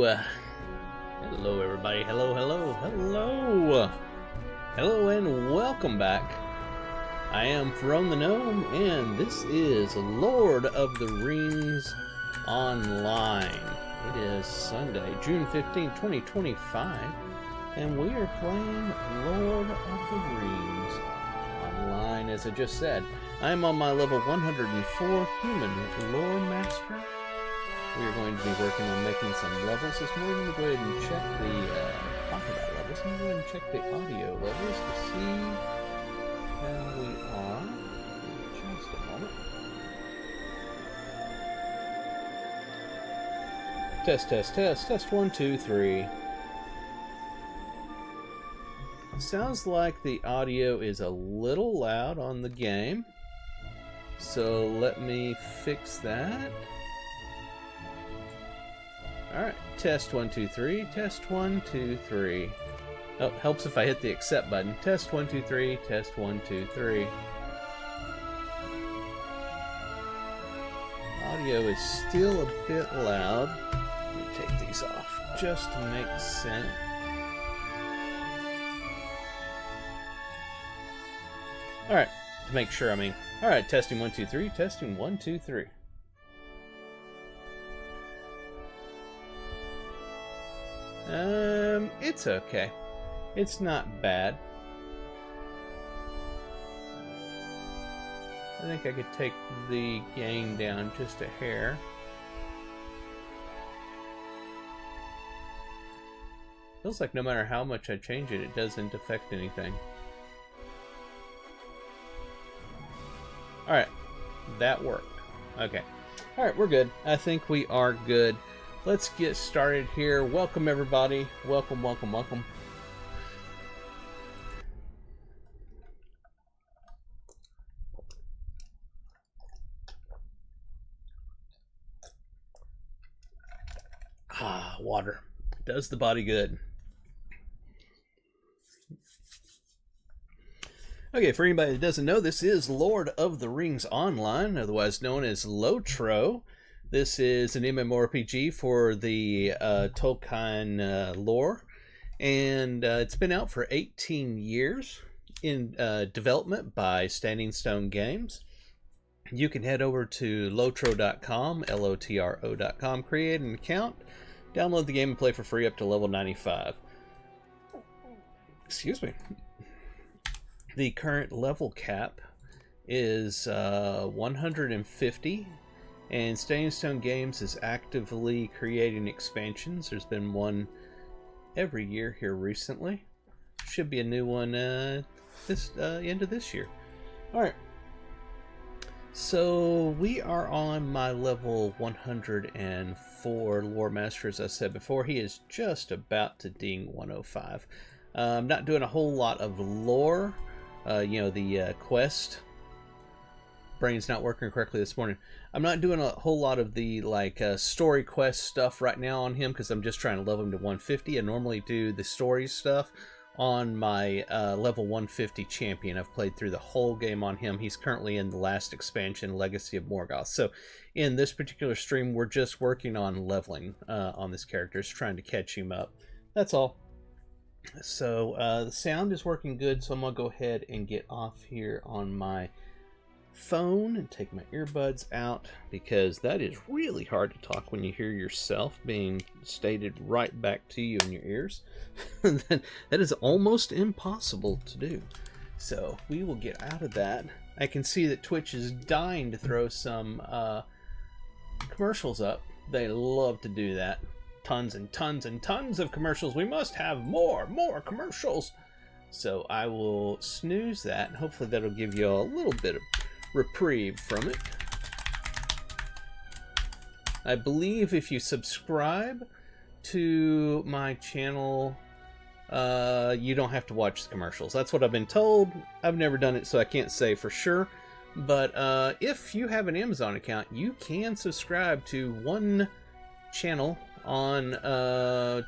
Hello, everybody. Hello, hello, hello. Hello, and welcome back. I am From the Gnome, and this is Lord of the Rings Online. It is Sunday, June 15th, 2025, and we are playing Lord of the Rings Online, as I just said. I am on my level 104 Human Lore Master. We are going to be working on making some levels this morning. We're going to go ahead and check the, talk about levels. I'm going to go ahead and check the audio levels to see how we are. Just a moment. Test, 1, 2, 3. Sounds like the audio is a little loud on the game. So let me fix that. Alright, test 1, 2, 3, test 1, 2, 3. Oh, helps if I hit the accept button. Test 1, 2, 3, test 1, 2, 3. Audio is still a bit loud. Let me take these off just to make sense. Alright, to make sure, I mean. Alright, testing 1, 2, 3, testing 1, 2, 3. It's okay. It's not bad. I think I could take the gain down just a hair. Feels like no matter how much I change it, it doesn't affect anything. Alright, that worked. Okay. Alright, we're good. I think we are good. Let's get started here. Welcome, everybody. Welcome, welcome, welcome. Ah, water. Does the body good. Okay, for anybody that doesn't know, this is Lord of the Rings Online, otherwise known as Lotro. This is an MMORPG for the Tolkien lore, and it's been out for 18 years in development by Standing Stone Games. You can head over to lotro.com, Lotro.com, create an account, download the game and play for free up to level 95. Excuse me. The current level cap is 150. And Standing Stone Games is actively creating expansions. There's been one every year here recently. Should be a new one this end of this year. Alright. So we are on my level 104 Lore Master, as I said before. He is just about to ding 105. I'm not doing a whole lot of lore. The quest. Brain's not working correctly this morning. I'm not doing a whole lot of the story quest stuff right now on him because I'm just trying to level him to 150. I normally do the story stuff on my level 150 champion. I've played through the whole game on him. He's currently in the last expansion, Legacy of Morgoth. So in this particular stream, we're just working on leveling on this character, just trying to catch him up. That's all. So the sound is working good, so I'm going to go ahead and get off here on my phone and take my earbuds out, because that is really hard to talk when you hear yourself being stated right back to you in your ears. That is almost impossible to do. So we will get out of that. I can see that Twitch is dying to throw some commercials up. They love to do that. Tons and tons and tons of commercials. We must have more commercials. So I will snooze that, and hopefully that'll give you a little bit of reprieve from it. I believe if you subscribe to my channel, you don't have to watch the commercials. That's what I've been told. I've never done it, so I can't say for sure. But if you have an Amazon account, you can subscribe to one channel on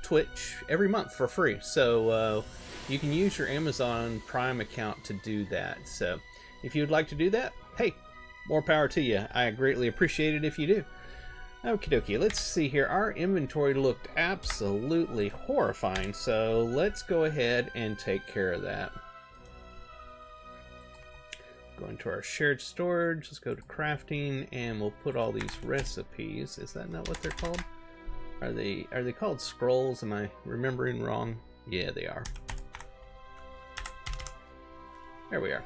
Twitch every month for free. So you can use your Amazon Prime account to do that. So if you would like to do that, hey, more power to you. I greatly appreciate it if you do. Okie dokie, let's see here. Our inventory looked absolutely horrifying, so let's go ahead and take care of that. Go into our shared storage, let's go to crafting, and we'll put all these recipes. Is that not what they're called? Are they called scrolls? Am I remembering wrong? Yeah, they are. There we are.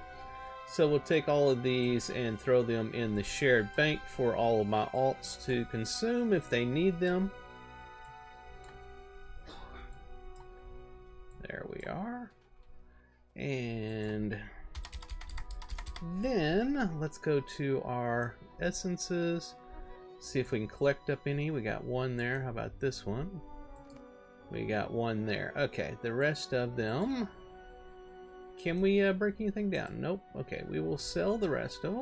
So we'll take all of these and throw them in the shared bank for all of my alts to consume if they need them. There we are. And then let's go to our essences. See if we can collect up any. We got one there. How about this one? We got one there. Okay, the rest of them. Can we break anything down? Nope. Okay, we will sell the rest of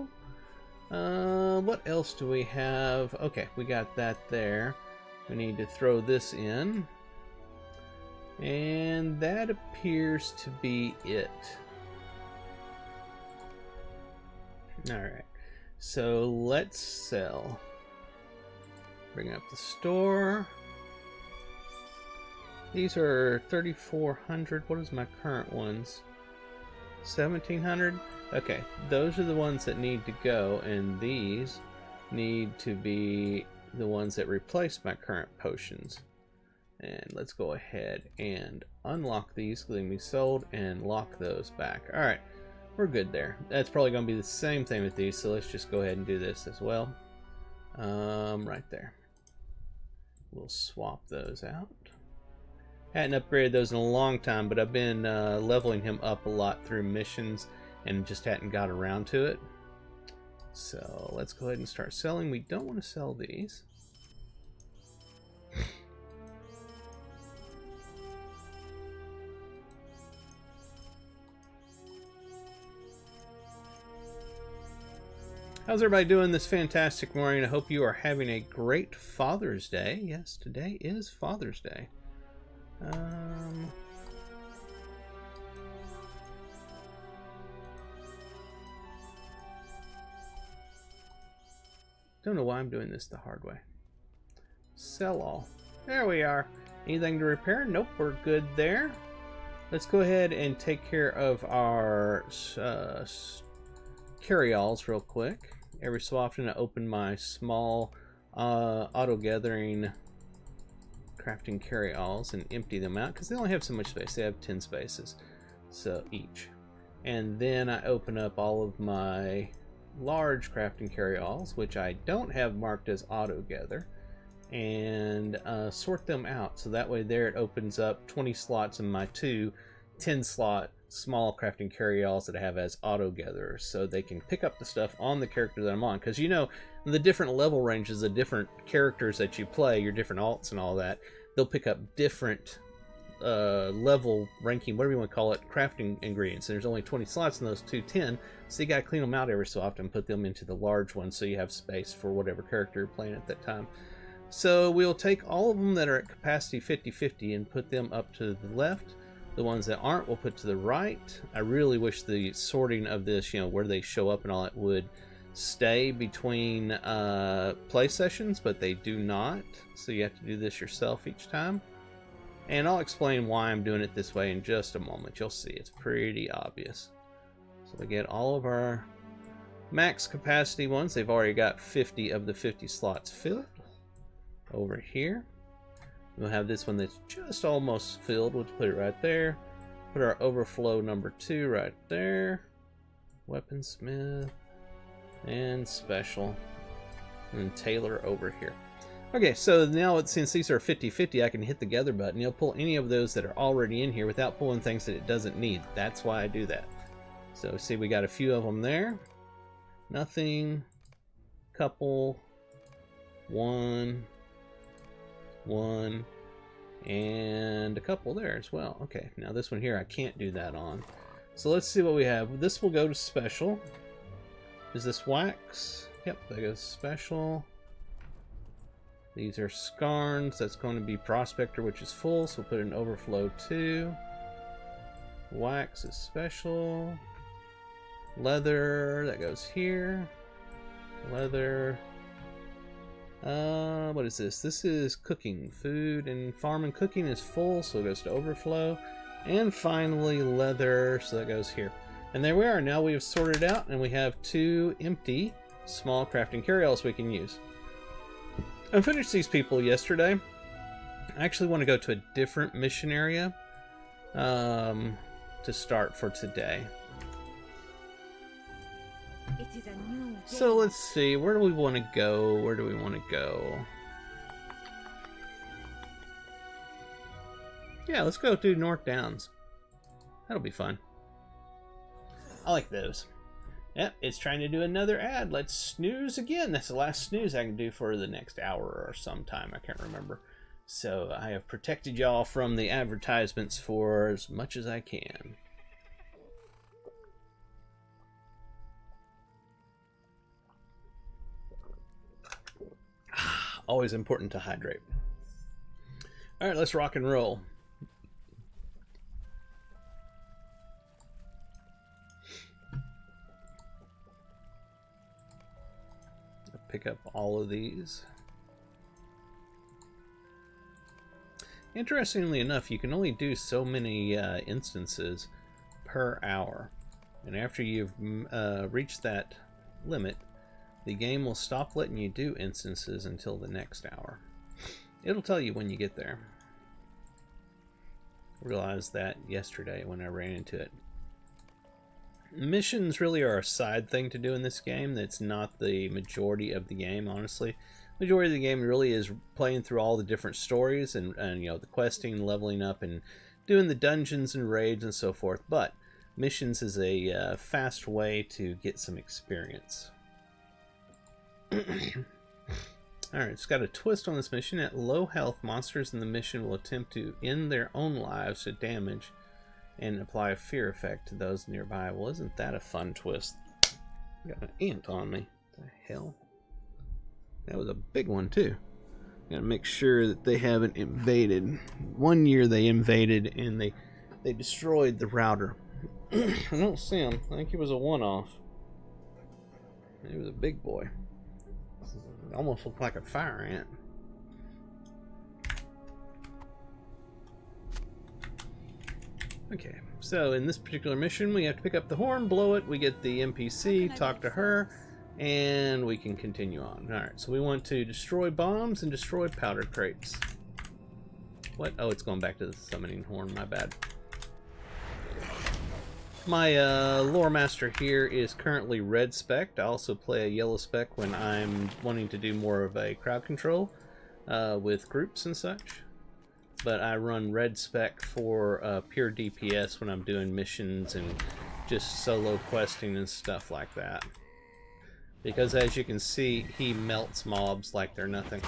them. What else do we have? Okay, we got that there. We need to throw this in. And that appears to be it. Alright, so let's sell. Bring up the store. These are 3,400. What is my current ones? 1,700? Okay, those are the ones that need to go, and these need to be the ones that replace my current potions. And let's go ahead and unlock these, so they can be sold, and lock those back. Alright, we're good there. That's probably going to be the same thing with these, so let's just go ahead and do this as well. Right there. We'll swap those out. Hadn't upgraded those in a long time, but I've been leveling him up a lot through missions and just hadn't got around to it. So let's go ahead and start selling. We don't want to sell these. How's everybody doing this fantastic morning? I hope you are having a great Father's Day. Yes, today is Father's Day. Don't know why I'm doing this the hard way. Sell all. There we are. Anything to repair? Nope, we're good there. Let's go ahead and take care of our carry-alls real quick. Every so often I open my small auto-gathering crafting carry-alls and empty them out because they only have so much space. They have 10 spaces so each. And then I open up all of my large crafting carry-alls, which I don't have marked as auto-gather, and sort them out. So that way there it opens up 20 slots in my 2 10-slot small crafting carry-alls that I have as auto-gatherers, so they can pick up the stuff on the character that I'm on. Because you know, the different level ranges of different characters that you play, your different alts and all that, they'll pick up different level ranking, whatever you want to call it, crafting ingredients. And there's only 20 slots in those 210, so you got to clean them out every so often and put them into the large one so you have space for whatever character you're playing at that time. So we'll take all of them that are at capacity 50-50 and put them up to the left. The ones that aren't, we'll put to the right. I really wish the sorting of this, you know, where they show up and all that would stay between play sessions, but they do not. So you have to do this yourself each time. And I'll explain why I'm doing it this way in just a moment. You'll see, it's pretty obvious. So we get all of our max capacity ones. They've already got 50 of the 50 slots filled. Over here. We'll have this one that's just almost filled. We'll put it right there. Put our overflow number 2 right there. Weaponsmith. And special. And Taylor over here. Okay, so now since these are 50-50, I can hit the gather button. You'll pull any of those that are already in here without pulling things that it doesn't need. That's why I do that. So see, we got a few of them there. Nothing. Couple. One, and a couple there as well. Okay, now this one here I can't do that on. So let's see what we have. This will go to special. Is this wax? Yep, that goes special. These are scarns. That's going to be prospector, which is full, so we'll put an overflow 2. Wax is special. Leather, that goes here. Leather. What is this? This is cooking. Food and farm and cooking is full, so it goes to overflow. And finally, leather, so that goes here. And there we are. Now we have sorted out, and we have 2 empty small crafting carryalls we can use. I finished these people yesterday. I actually want to go to a different mission area to start for today. It is a new day. So let's see, where do we want to go? Where do we want to go? Yeah, let's go to North Downs. That'll be fun. I like those. Yep, it's trying to do another ad. Let's snooze again. That's the last snooze I can do for the next hour or sometime. I can't remember. So I have protected y'all from the advertisements for as much as I can. Always important to hydrate. All right, let's rock and roll. Pick up all of these. Interestingly enough, you can only do so many instances per hour. And after you've reached that limit, the game will stop letting you do instances until the next hour. It'll tell you when you get there. I realized that yesterday when I ran into it. Missions really are a side thing to do in this game. That's not the majority of the game, honestly. The majority of the game really is playing through all the different stories and you know, the questing, leveling up, and doing the dungeons and raids and so forth. But missions is a fast way to get some experience. Alright, it's got a twist on this mission. At low health, monsters in the mission will attempt to end their own lives to damage and apply a fear effect to those nearby. Well, isn't that a fun twist? Got an ant on me. What the hell? That was a big one, too. Gotta make sure that they haven't invaded. One year they invaded and they destroyed the router. I don't see him. I think he was a one-off. He was a big boy. It almost looked like a fire ant. Okay, so in this particular mission, we have to pick up the horn, blow it, we get the NPC, talk to her, and we can continue on. Alright, so we want to destroy bombs and destroy powder crates. What? Oh, it's going back to the summoning horn, my bad. My lore master here is currently red spec'd. I also play a yellow spec when I'm wanting to do more of a crowd control with groups and such. But I run red spec for pure DPS when I'm doing missions and just solo questing and stuff like that. Because as you can see, he melts mobs like they're nothing.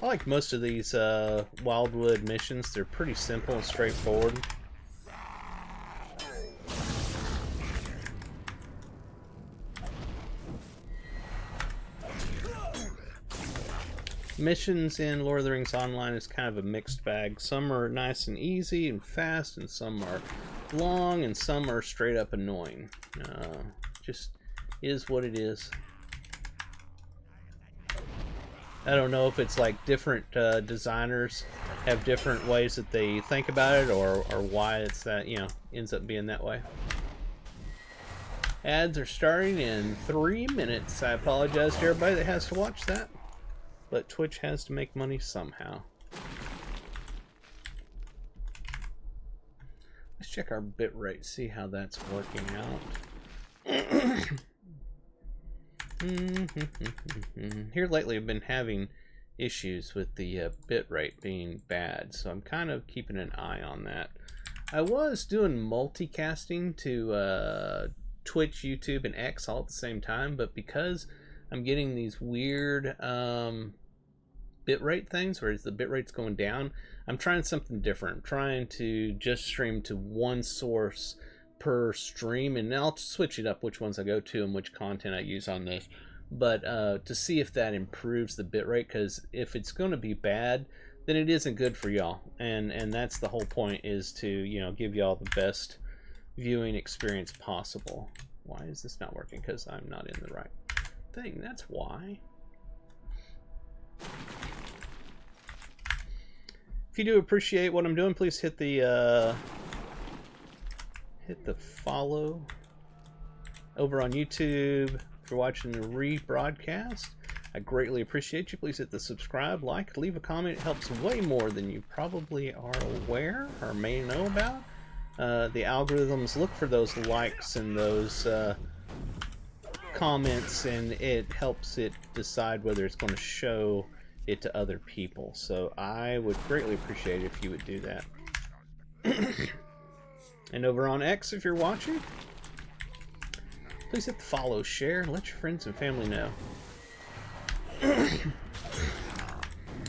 I like most of these Wildwood missions. They're pretty simple and straightforward. Missions in Lord of the Rings Online is kind of a mixed bag. Some are nice and easy and fast, and some are long, and some are straight up annoying. Just is what it is. I don't know if it's like different designers have different ways that they think about it, or why it's that, you know, ends up being that way. Ads are starting in 3 minutes. I apologize to everybody that has to watch that. But Twitch has to make money somehow. Let's check our bitrate, see how that's working out. Here lately I've been having issues with the bitrate being bad, so I'm kind of keeping an eye on that. I was doing multicasting to Twitch, YouTube, and X all at the same time, but because I'm getting these weird bitrate things where the bitrate's going down, I'm trying something different. I'm trying to just stream to one source per stream, and I'll switch it up which ones I go to and which content I use on this. But to see if that improves the bitrate, because if it's going to be bad, then it isn't good for y'all. And that's the whole point, is to, you know, give y'all the best viewing experience possible. Why is this not working? Because I'm not in the right thing. That's why. If you do appreciate what I'm doing, please hit the follow over on YouTube. If you're watching the rebroadcast, I greatly appreciate you. Please hit the subscribe, like, leave a comment. It helps way more than you probably are aware or may know about. The algorithms look for those likes and those comments, and it helps it decide whether it's going to show it to other people. So I would greatly appreciate it if you would do that. And over on X, if you're watching, please hit the follow, share, and let your friends and family know.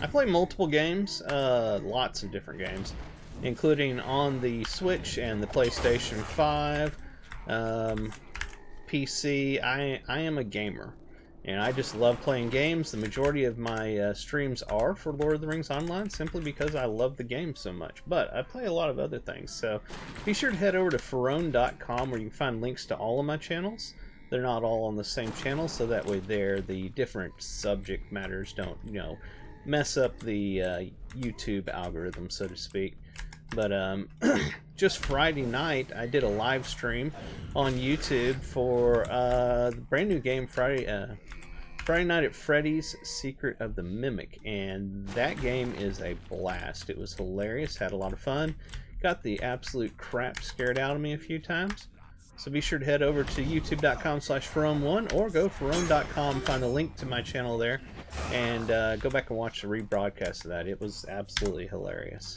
I play multiple games, lots of different games, including on the Switch and the PlayStation 5, PC. I am a gamer, and I just love playing games. The majority of my streams are for Lord of the Rings Online, simply because I love the game so much. But I play a lot of other things, so be sure to head over to Ferone.com, where you can find links to all of my channels. They're not all on the same channel, so that way the different subject matters don't, you know, mess up the YouTube algorithm, so to speak. But just Friday night, I did a live stream on YouTube for the brand new game Friday Night at Freddy's Secret of the Mimic, and that game is a blast. It was hilarious, had a lot of fun, got the absolute crap scared out of me a few times. So be sure to head over to youtube.com/Ferone1, or go to Ferone.com, find the link to my channel there, and go back and watch the rebroadcast of that. It was absolutely hilarious.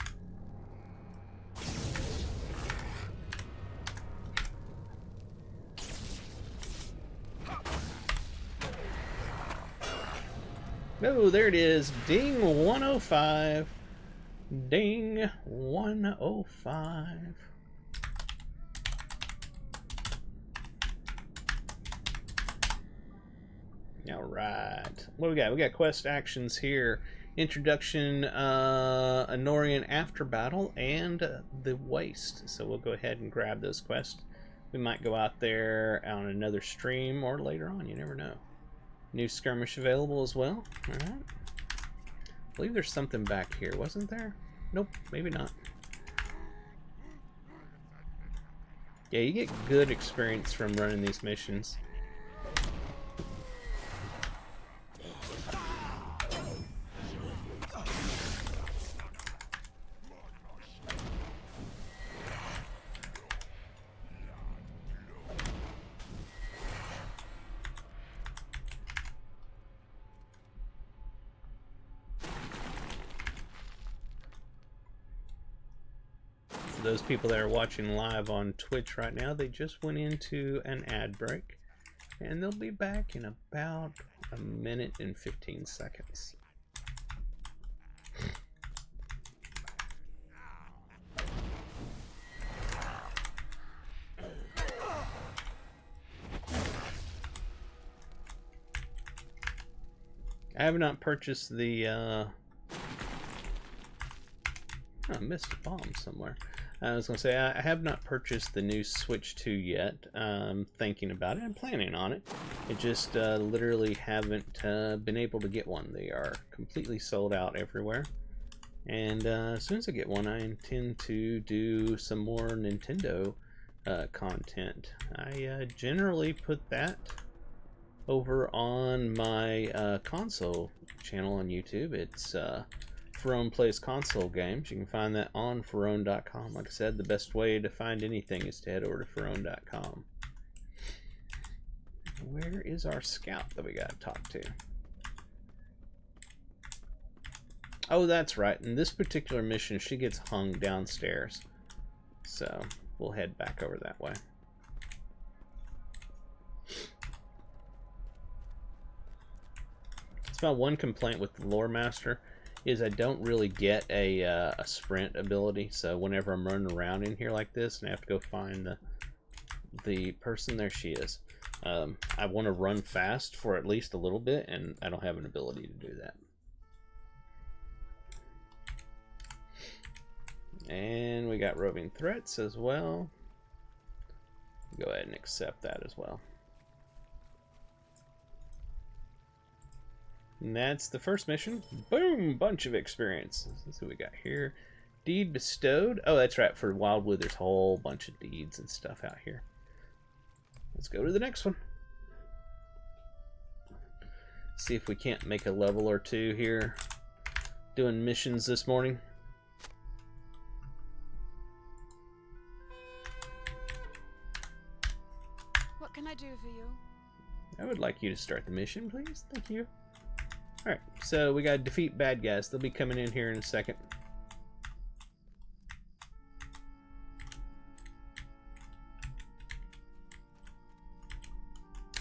Oh, there it is. Ding 105. Ding 105. All right. What do we got? We got quest actions here. Introduction, Anorian After Battle, and the Waste. So we'll go ahead and grab those quests. We might go out there on another stream or later on. You never know. New skirmish available as well. Alright. I believe there's something back here, wasn't there? Nope, maybe not. Yeah, you get good experience from running these missions. Those people that are watching live on Twitch right now, they just went into an ad break, and they'll be back in about a minute and 15 seconds. I have not purchased the I missed a bomb somewhere. I was going to say, I have not purchased the new Switch 2 yet. I'm thinking about it. I'm planning on it. I just literally haven't been able to get one. They are completely sold out everywhere. And as soon as I get one, I intend to do some more Nintendo content. I generally put that over on my console channel on YouTube. It's Ferone Plays Console Games. You can find that on Ferone.com. Like I said, the best way to find anything is to head over to Ferone.com. Where is our scout that we got to talk to? Oh, that's right. In this particular mission, she gets hung downstairs. So, we'll head back over that way. It's about one complaint with the Lore Master, is I don't really get a sprint ability. So whenever I'm running around in here like this and I have to go find the person, there she is. I want to run fast for at least a little bit, and I don't have an ability to do that. And we got roving threats as well. Go ahead and accept that as well. And that's the first mission. Boom! Bunch of experience. Let's see what we got here. Deed bestowed. Oh, that's right. For Wildwood, there's a whole bunch of deeds and stuff out here. Let's go to the next one. See if we can't make a level or two here. Doing missions this morning. What can I do for you? I would like you to start the mission, please. Thank you. Alright, so we gotta defeat bad guys. They'll be coming in here in a second.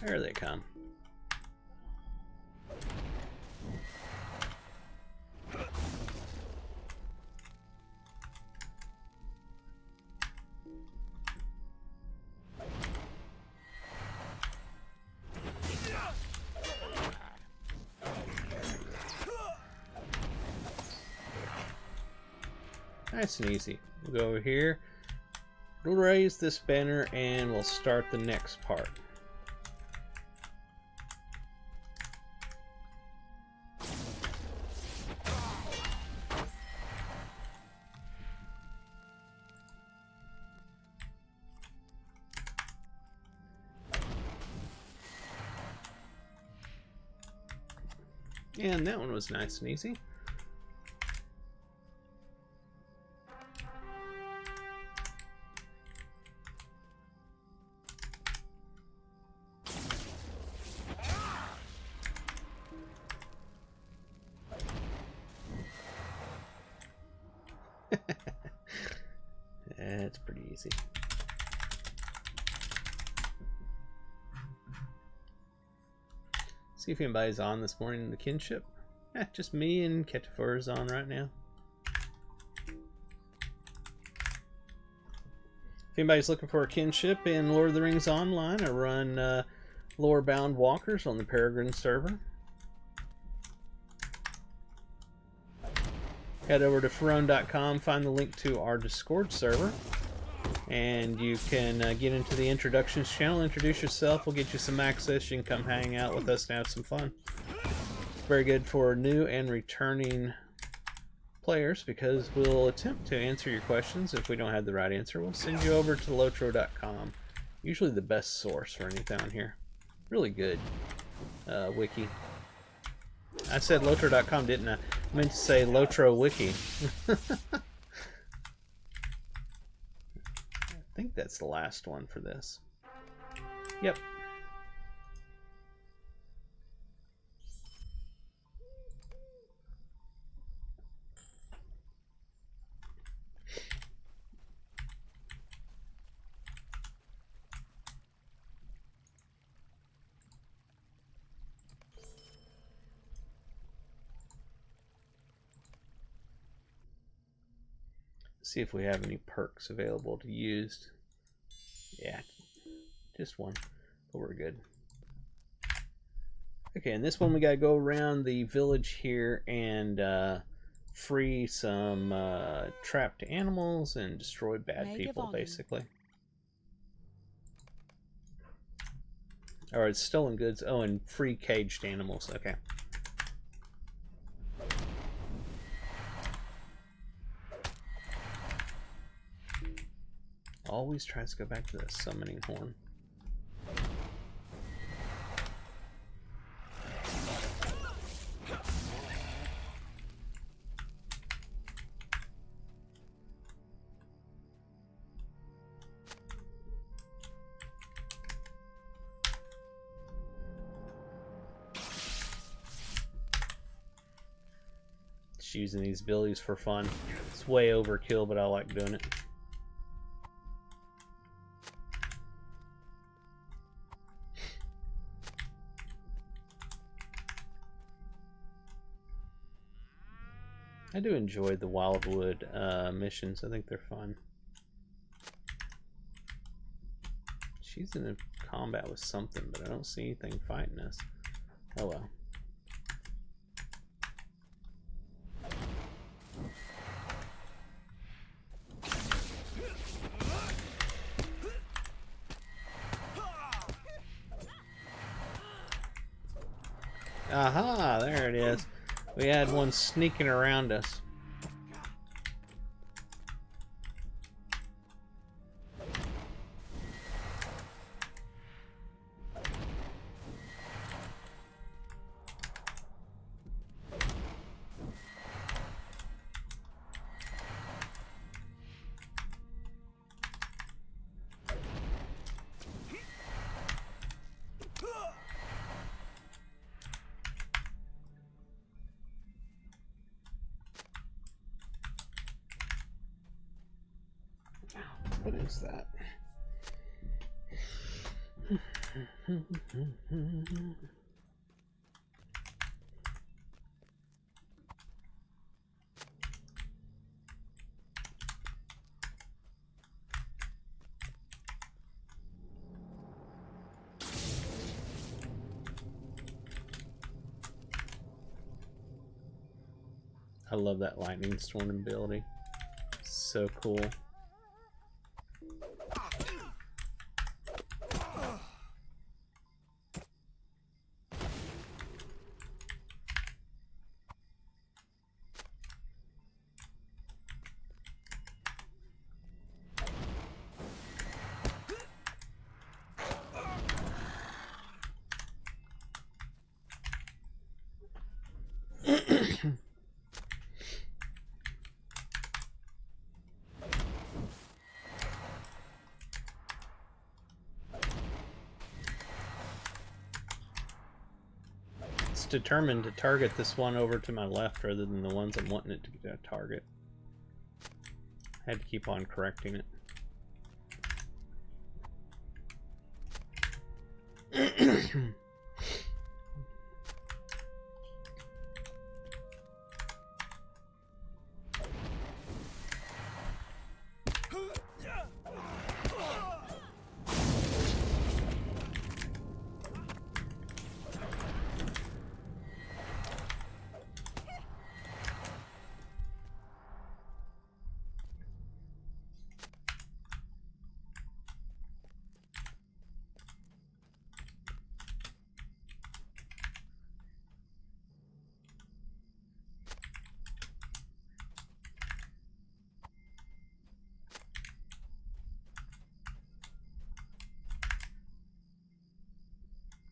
There they come. Nice and easy. We'll go over here. We'll raise this banner and we'll start the next part. And that one was nice and easy. That's pretty easy. See if anybody's on this morning in the kinship. Just me and Ketifor is on right now. If anybody's looking for a kinship in Lord of the Rings Online, I run Lore-Bound Walkers on the Peregrine server. Head over to Ferone.com, find the link to our Discord server, and you can get into the introductions channel, introduce yourself, we'll get you some access, you can come hang out with us and have some fun. Very good for new and returning players because we'll attempt to answer your questions. If we don't have the right answer, we'll send you over to Lotro.com. Usually the best source for anything on here. Really good wiki. I said Lotro.com, didn't I? I meant to say Lotro Wiki. I think that's the last one for this. Yep. See if we have any perks available to use. Yeah, just one, but we're good. Okay, and this one we gotta go around the village here and free some trapped animals and destroy bad people, basically. Or it's stolen goods. Oh, and free caged animals. Okay. Always tries to go back to the summoning horn. Just using these abilities for fun. It's way overkill, but I like doing it. I do enjoy the Wildwood missions. I think they're fun. She's in a combat with something, but I don't see anything fighting us. Oh well. Aha, there it is. We had one sneaking around us. What is that? I love that lightning storm ability. So cool. It's determined to target this one over to my left rather than the ones I'm wanting it to target. I had to keep on correcting it.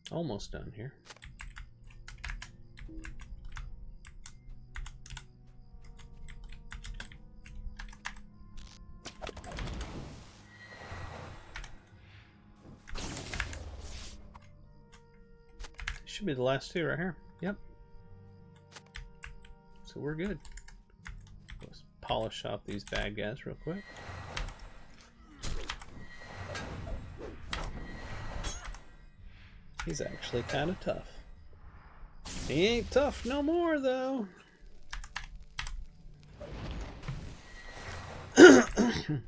Almost done here. Should be the last two right here. Yep. So we're good. Let's polish off these bad guys real quick. He's actually kind of tough. He ain't tough no more, though. I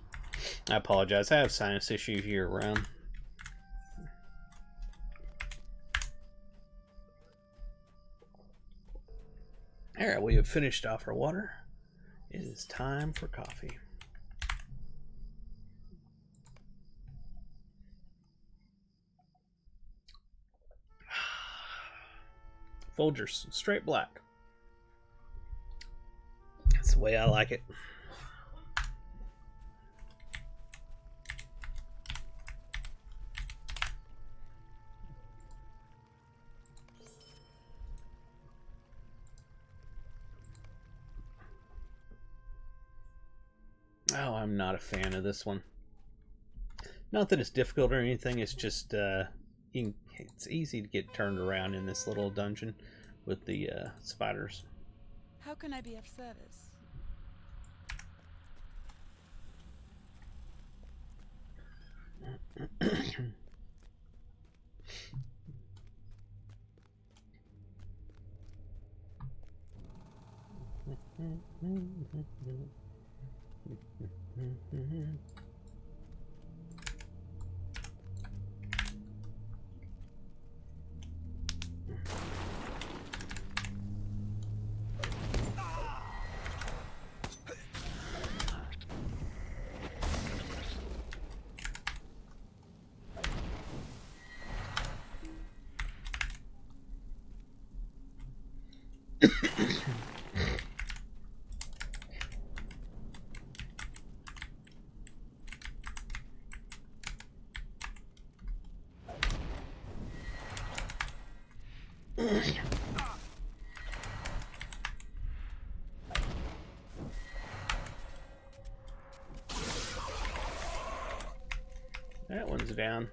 apologize. I have sinus issues year-round. Alright, we have finished off our water. It is time for coffee. Folgers, straight black. That's the way I like it. Oh, I'm not a fan of this one. Not that it's difficult or anything, it's just it's easy to get turned around in this little dungeon with the spiders. How can I be of service? That one's down.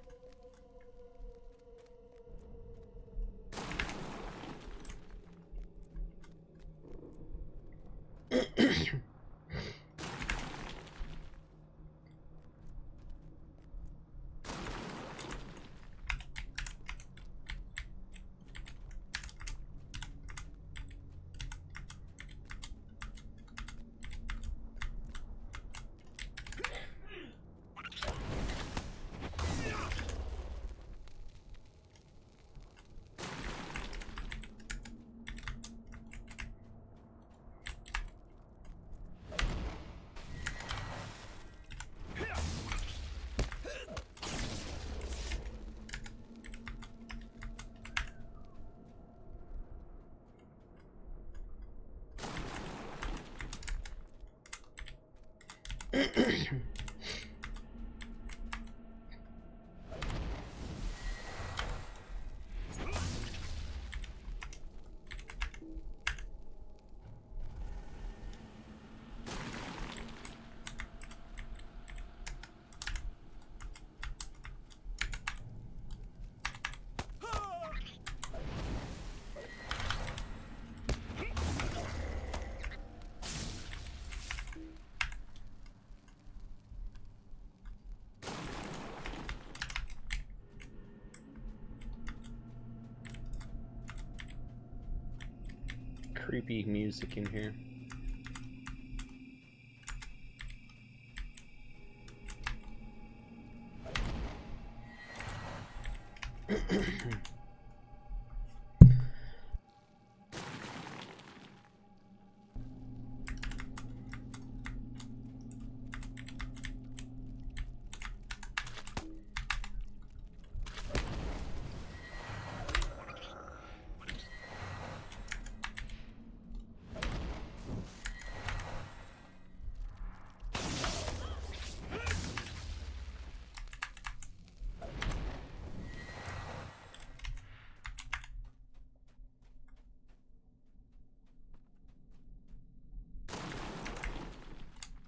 Creepy music in here.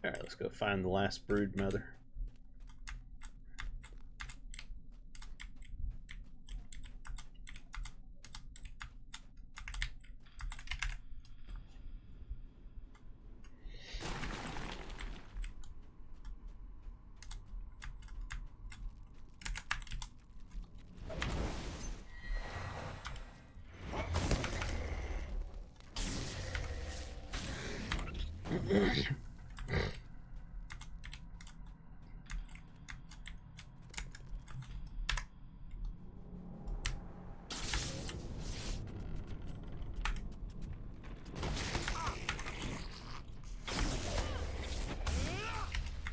Alright, let's go find the last brood mother.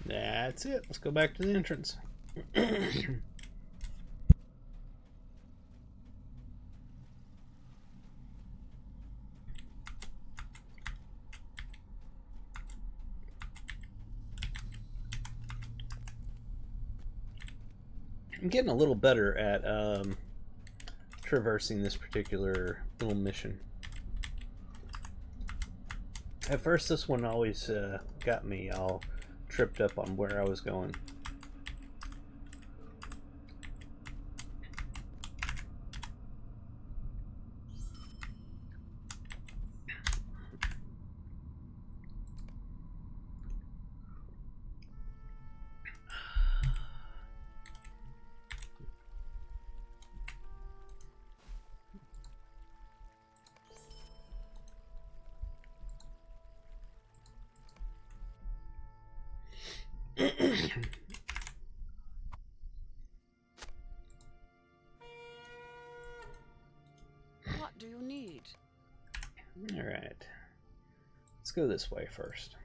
That's it. Let's go back to the entrance. I'm getting a little better at traversing this particular little mission. At first, this one always got me all tripped up on where I was going. What do you need? All right. Let's go this way first.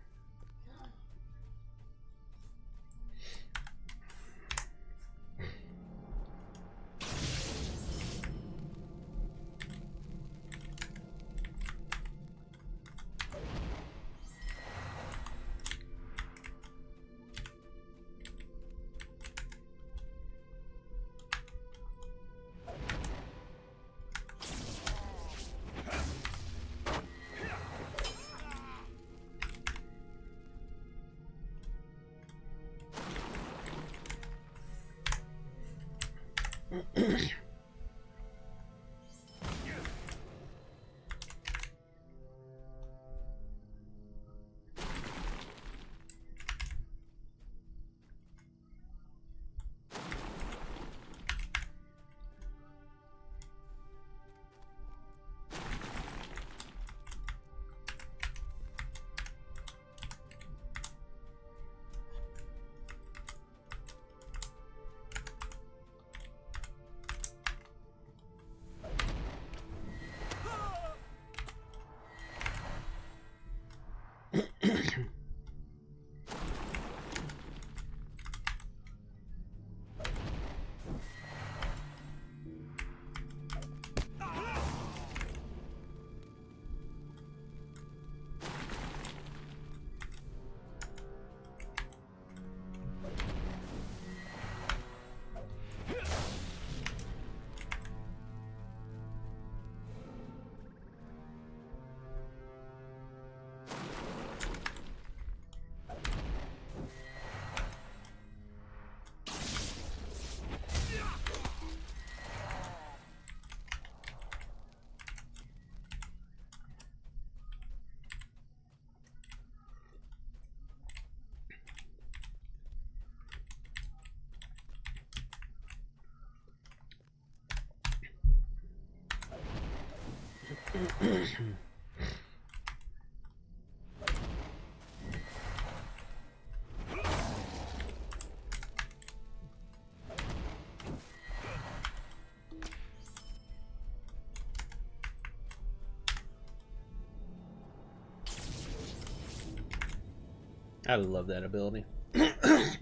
I love that ability. I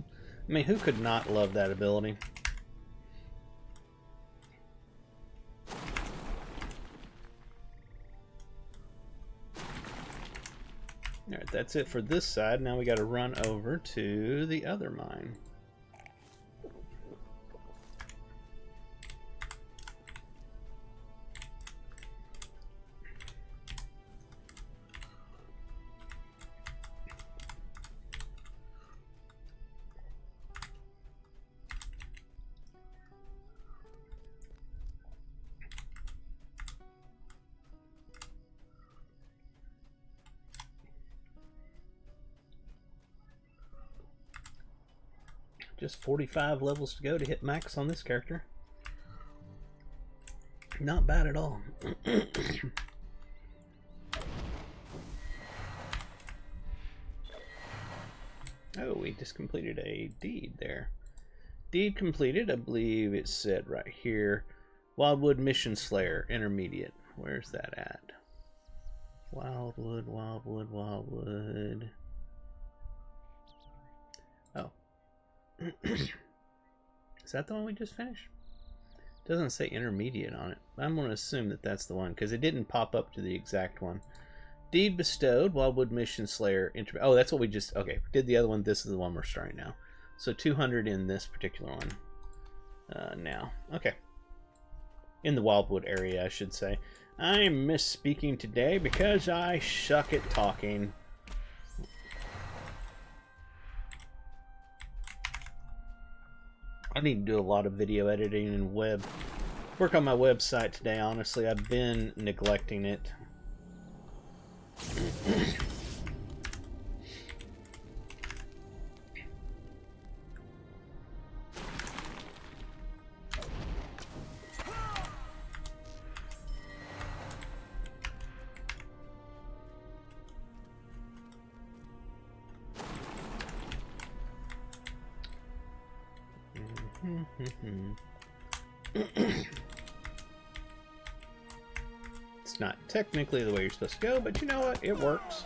mean, who could not love that ability? Alright, that's it for this side. Now we got to run over to the other mine. Just 45 levels to go to hit max on this character. Not bad at all. Oh, we just completed a deed there. Deed completed, I believe it said right here. Wildwood Mission Slayer, Intermediate. Where's that at? Wildwood, Wildwood, Wildwood. Oh. Is that the one we just finished? It doesn't say intermediate on it. I'm going to assume that that's the one because it didn't pop up to the exact one. Deed bestowed, Wildwood Mission Slayer. Oh, that's what we just... Okay, did the other one. This is the one we're starting now. So 200 in this particular one now. Okay. In the Wildwood area, I should say. I'm misspeaking today because I suck at talking. I need to do a lot of video editing and work on my website today. Honestly, I've been neglecting it. It's not technically the way you're supposed to go, but you know what? It works.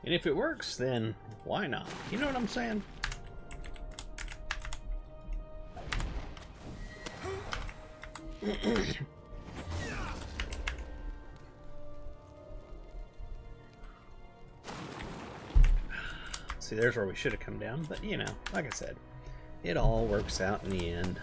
And if it works, then why not? You know what I'm saying? See, there's where we should have come down, but you know, like I said, it all works out in the end.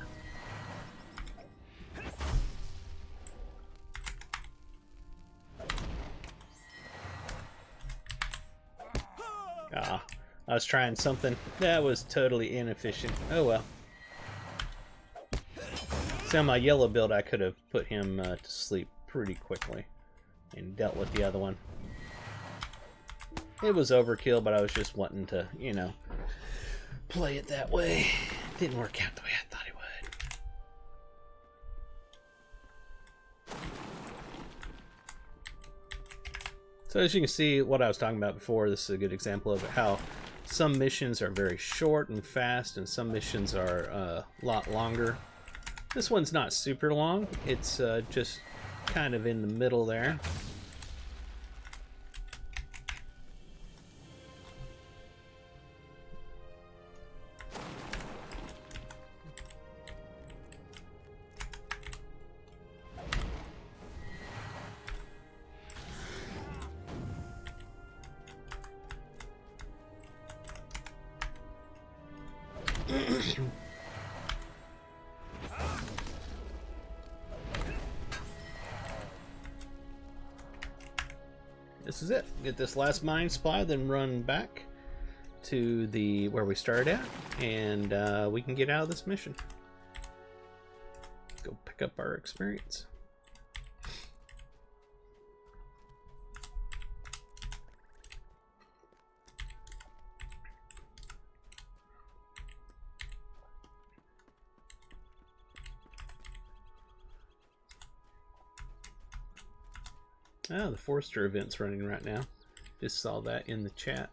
Ah, I was trying something that was totally inefficient. Oh well. See, on my yellow build, I could have put him to sleep pretty quickly and dealt with the other one. It was overkill, but I was just wanting to, you know, play it that way. It didn't work out the way I thought it would. So as you can see, what I was talking about before, this is a good example of how some missions are very short and fast, and some missions are a lot longer. This one's not super long. It's just kind of in the middle there. This is it. Get this last mine supply, then run back to the where we started at, and we can get out of this mission. Go pick up our experience. Oh, the Forster event's running right now. Just saw that in the chat.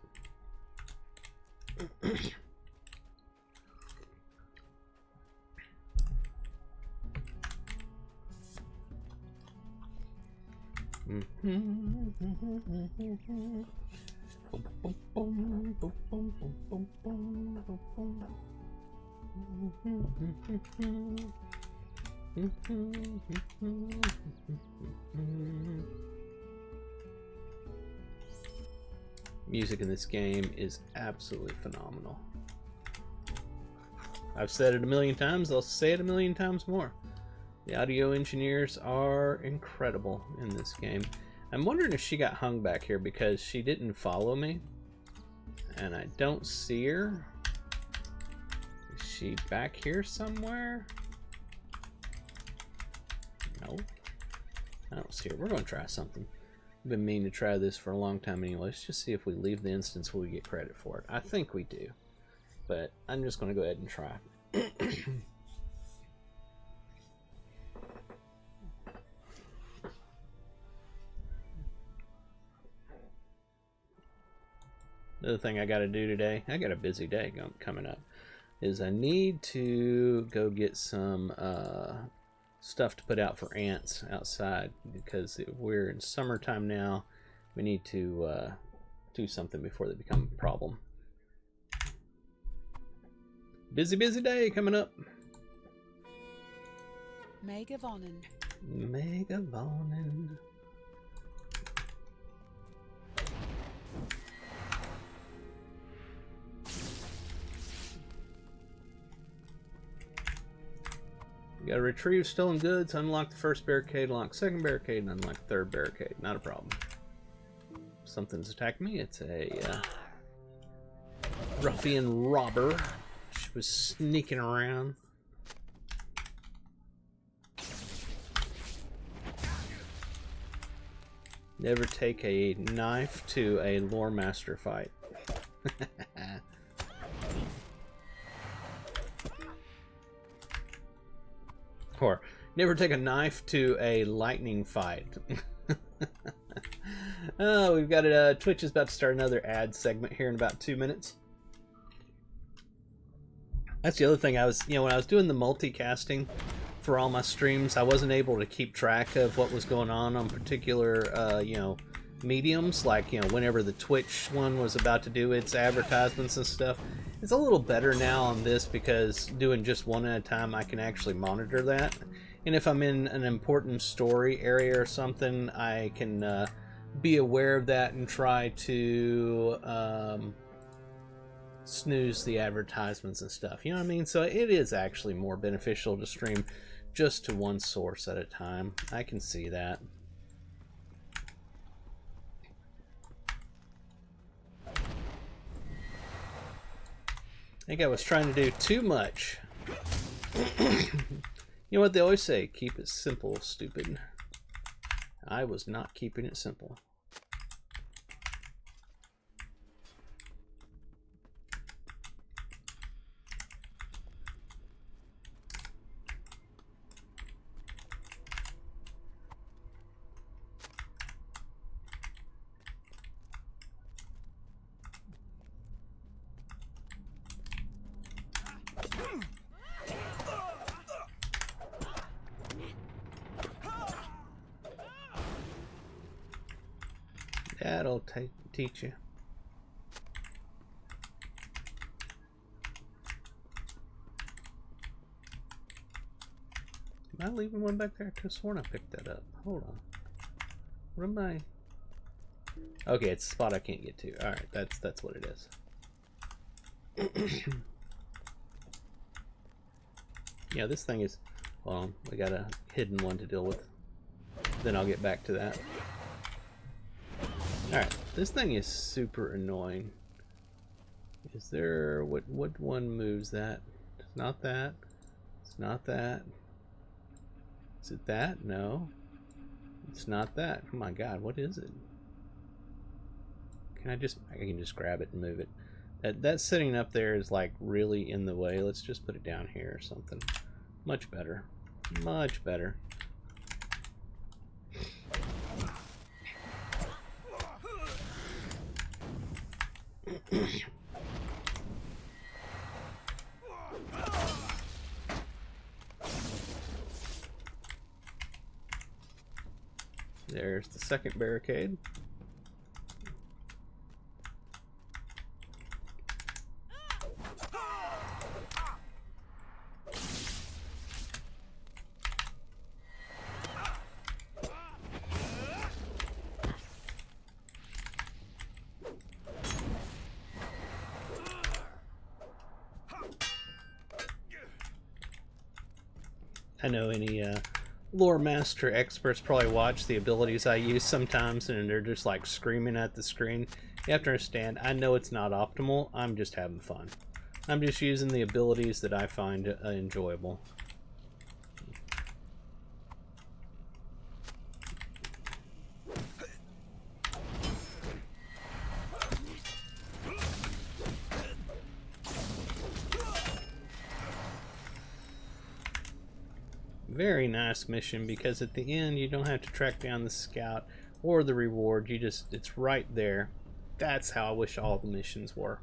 Music in this game is absolutely phenomenal. I've said it a million times, I'll say it a million times more. The audio engineers are incredible in this game. I'm wondering if she got hung back here because she didn't follow me. And I don't see her. Is she back here somewhere? No. I don't see her. We're going to try something. I've been meaning to try this for a long time anyway. Let's just see if we leave the instance, will we get credit for it? I think we do. But I'm just going to go ahead and try. The other thing I got to do today, I got a busy day coming up, is I need to go get some stuff to put out for ants outside, because we're in summertime now. We need to do something before they become a problem. Busy day coming up. Megavonen. Megavonen. You gotta retrieve stolen goods, unlock the first barricade, unlock second barricade, and unlock third barricade. Not a problem. Something's attacked me. It's a ruffian robber. She was sneaking around. Never take a knife to a lore master fight. Or never take a knife to a lightning fight. Oh, we've got it. Twitch is about to start another ad segment here in about 2 minutes. That's the other thing. I was, when I was doing the multicasting for all my streams, I wasn't able to keep track of what was going on particular, mediums. Like, whenever the Twitch one was about to do its advertisements and stuff. It's a little better now on this because doing just one at a time, I can actually monitor that. And if I'm in an important story area or something, I can be aware of that and try to snooze the advertisements and stuff. You know what I mean? So it is actually more beneficial to stream just to one source at a time. I can see that. I think I was trying to do too much. You know what they always say? Keep it simple, stupid. I was not keeping it simple. That'll teach you. Am I leaving one back there? I could have sworn I picked that up. Hold on. What am I? Okay, it's a spot I can't get to. Alright, that's what it is. Yeah, this thing is... Well, we got a hidden one to deal with. Then I'll get back to that. Alright, this thing is super annoying. Is there... What one moves that? It's not that. It's not that. Is it that? No. It's not that. Oh my god, what is it? Can I can just grab it and move it. That sitting up there is like really in the way. Let's just put it down here or something. Much better. Much better. There's the second barricade. I know any lore master experts probably watch the abilities I use sometimes and they're just like screaming at the screen. You have to understand, I know it's not optimal. I'm just having fun. I'm just using the abilities that I find enjoyable. Very nice mission because at the end you don't have to track down the scout or the reward. You just, it's right there. That's how I wish all the missions were.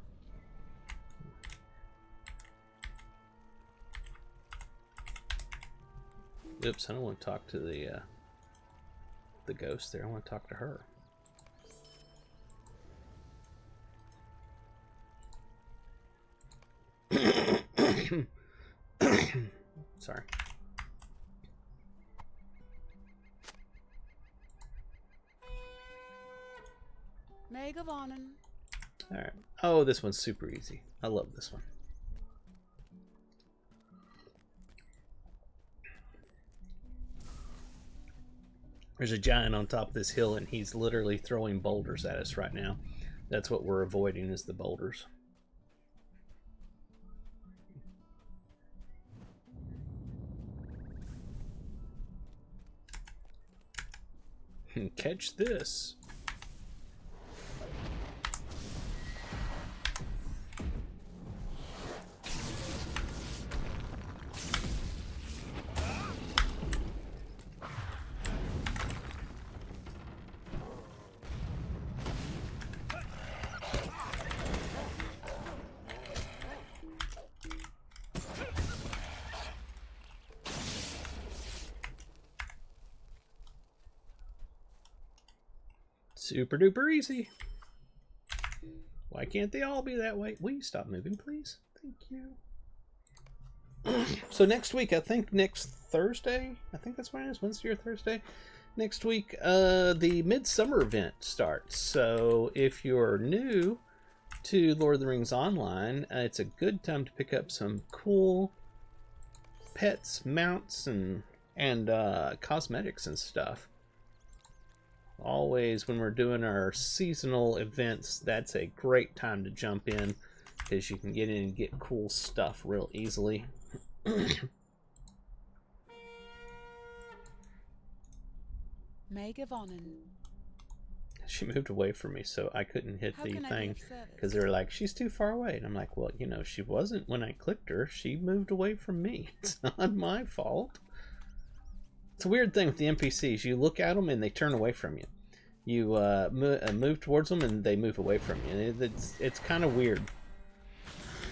Oops, I don't want to talk to the ghost there. I want to talk to her. Sorry. Megavonen. Alright. Oh, this one's super easy. I love this one. There's a giant on top of this hill and he's literally throwing boulders at us right now. That's what we're avoiding, is the boulders. Catch this. Super duper easy. Why can't they all be that way? Will you stop moving, please? Thank you. So next week, I think next Thursday, I think that's when it is, Wednesday or Thursday. Next week, the Midsummer event starts. So if you're new to Lord of the Rings Online, it's a good time to pick up some cool pets, mounts, and cosmetics and stuff. Always when we're doing our seasonal events, that's a great time to jump in, because you can get in and get cool stuff real easily. She moved away from me, so I couldn't hit the thing, because they were like, she's too far away. And I'm like, well, you know, she wasn't when I clicked her. She moved away from me. It's not my fault. It's a weird thing with the NPCs. You look at them and they turn away from you. You move towards them and they move away from you. It's kind of weird.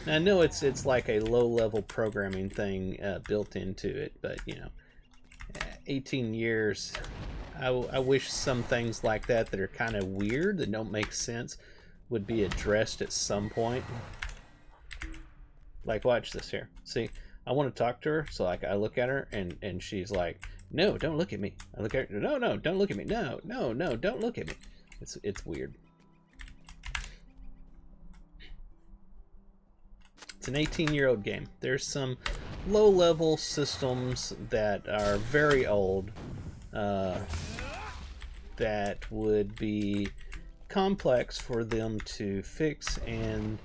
Now, I know it's like a low-level programming thing built into it, but, you know, 18 years... I wish some things like that are kind of weird, that don't make sense, would be addressed at some point. Like, watch this here. See, I want to talk to her, so like I look at her and she's like, no, don't look at me. I look at her, no, don't look at me. No, don't look at me. It's weird. It's an 18-year-old game. There's some low-level systems that are very old, that would be complex for them to fix, and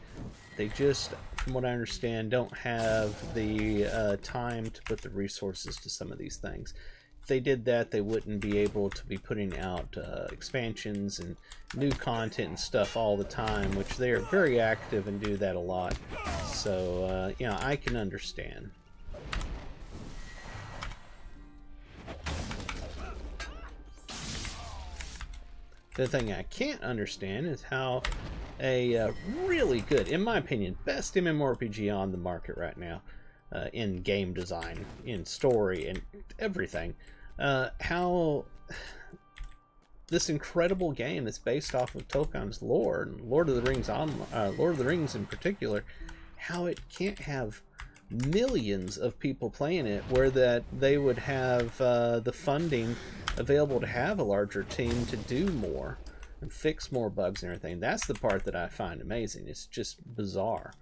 they just, from what I understand, don't have the time to put the resources to some of these things. If they did that, they wouldn't be able to be putting out expansions and new content and stuff all the time, which they are very active and do that a lot. So, you know, I can understand. The thing I can't understand is how a really good, in my opinion, best MMORPG on the market right now, in game design, in story, and everything, how this incredible game that's based off of Tolkien's lore, and Lord of the Rings in particular, how it can't have millions of people playing it, where that they would have the funding available to have a larger team to do more and fix more bugs and everything. That's the part that I find amazing. It's just bizarre,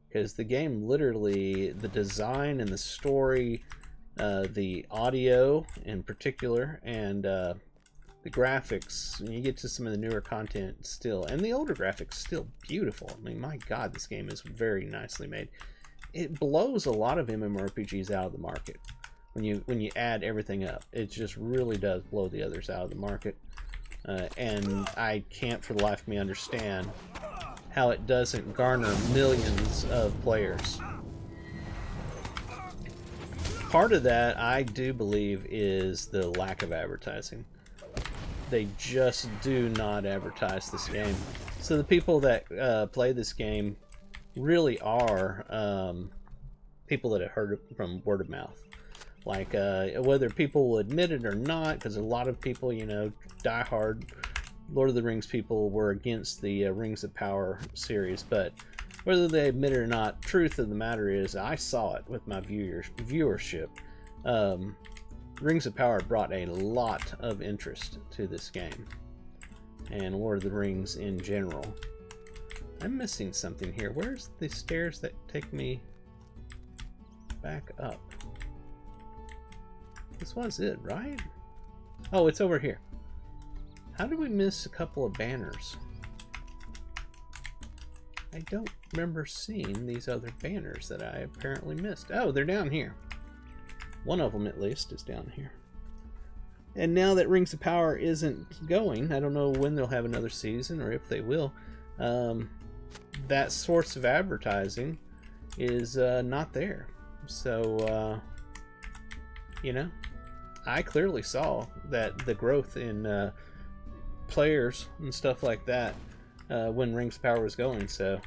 because the game, literally, the design and the story, the audio in particular, and the graphics, when you get to some of the newer content still, and the older graphics, still beautiful. I mean, my god, this game is very nicely made. It blows a lot of MMORPGs out of the market. When you add everything up, it just really does blow the others out of the market. And I can't for the life of me understand how it doesn't garner millions of players. Part of that, I do believe, is the lack of advertising. They just do not advertise this game. So the people that play this game really are people that have heard it from word of mouth. Like, whether people will admit it or not, because a lot of people, you know, diehard Lord of the Rings people were against the Rings of Power series, but whether they admit it or not, truth of the matter is, I saw it with my viewership. Rings of Power brought a lot of interest to this game, and Lord of the Rings in general. I'm missing something here. Where's the stairs that take me back up? This was it, right? Oh, it's over here. How did we miss a couple of banners? I don't remember seeing these other banners that I apparently missed. Oh, they're down here. One of them, at least, is down here. And now that Rings of Power isn't going, I don't know when they'll have another season or if they will, that source of advertising is not there. So, you know, I clearly saw that the growth in players and stuff like that when Rings of Power was going. So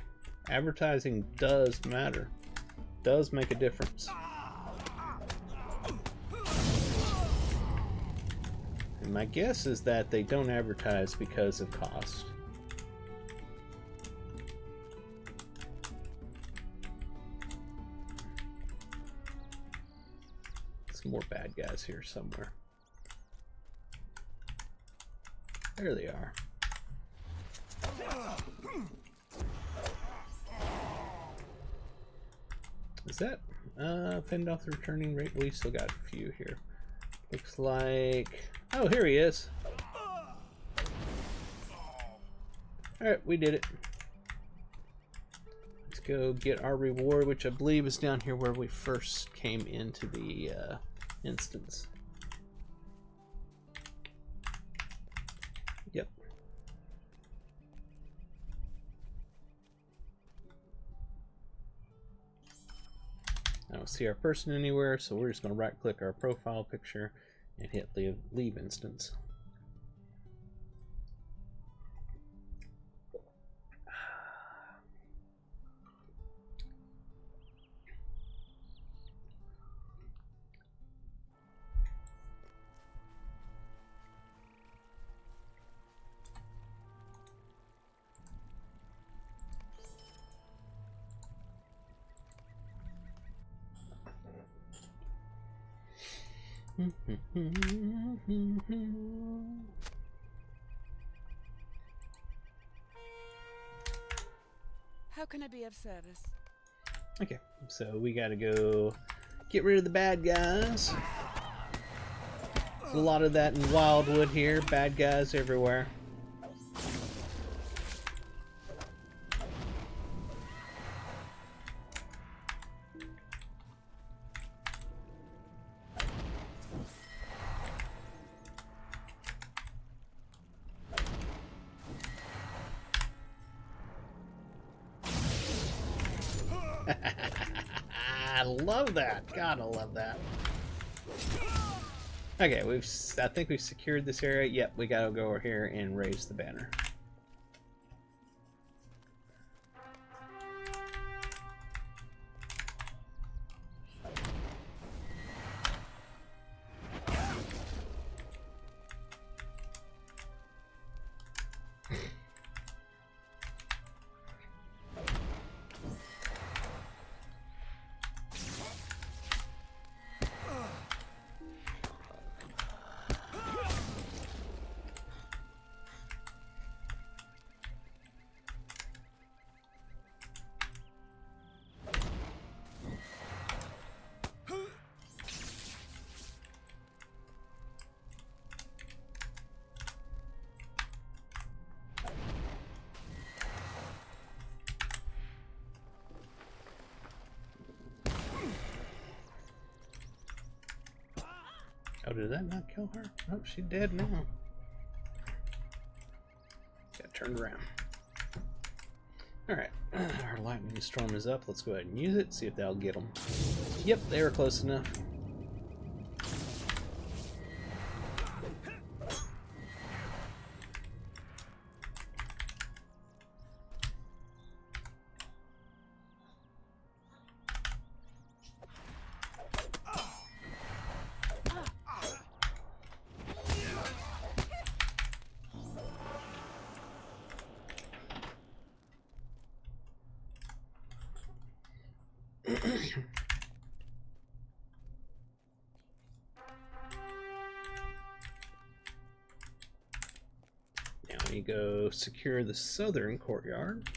advertising does matter, does make a difference. And my guess is that they don't advertise because of cost. More bad guys here somewhere. There they are. Is that fend off the returning rate? We still got a few here. Looks like... Oh, here he is. Alright, we did it. Let's go get our reward, which I believe is down here where we first came into the instance. Yep. I don't see our person anywhere, so we're just going to right click our profile picture and hit leave instance. How can I be of service? Okay, so we gotta go get rid of the bad guys. There's a lot of that in Wildwood here, bad guys everywhere. I love that. God, I love that. Okay, I think we've secured this area. Yep, we gotta go over here and raise the banner. Oh, did that not kill her? Oh, she's dead now. Got turned around. Alright, our lightning storm is up. Let's go ahead and use it, see if that'll get them. Yep, they were close enough. Now we go secure the southern courtyard.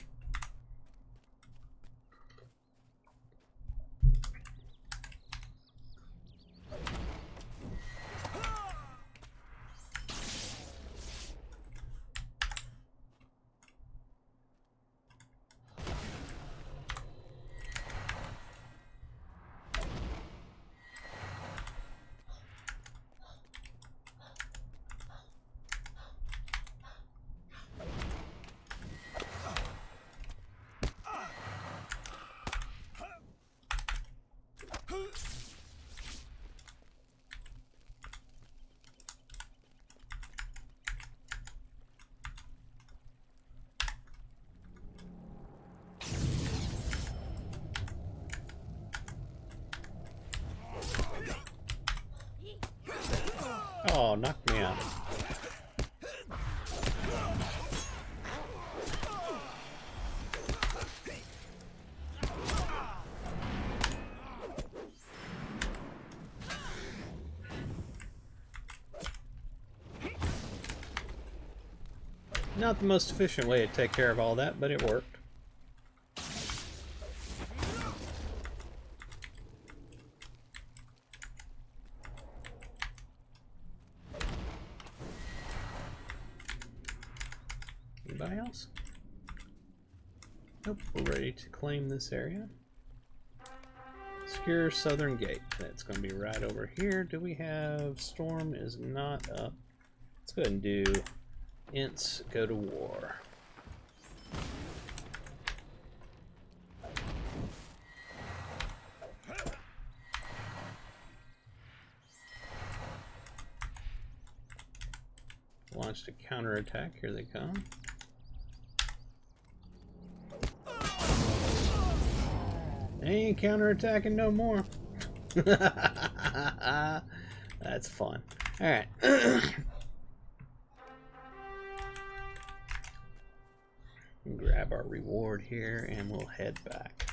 Oh, knocked me out. Not the most efficient way to take care of all that, but it worked. Anybody else? Nope, we're ready to claim this area. Secure southern gate. That's going to be right over here. Do we have... Storm is not up. Let's go ahead and do Ints go to war. Launched a counterattack. Here they come. They ain't counterattacking no more. That's fun. Alright. Grab our reward here and we'll head back.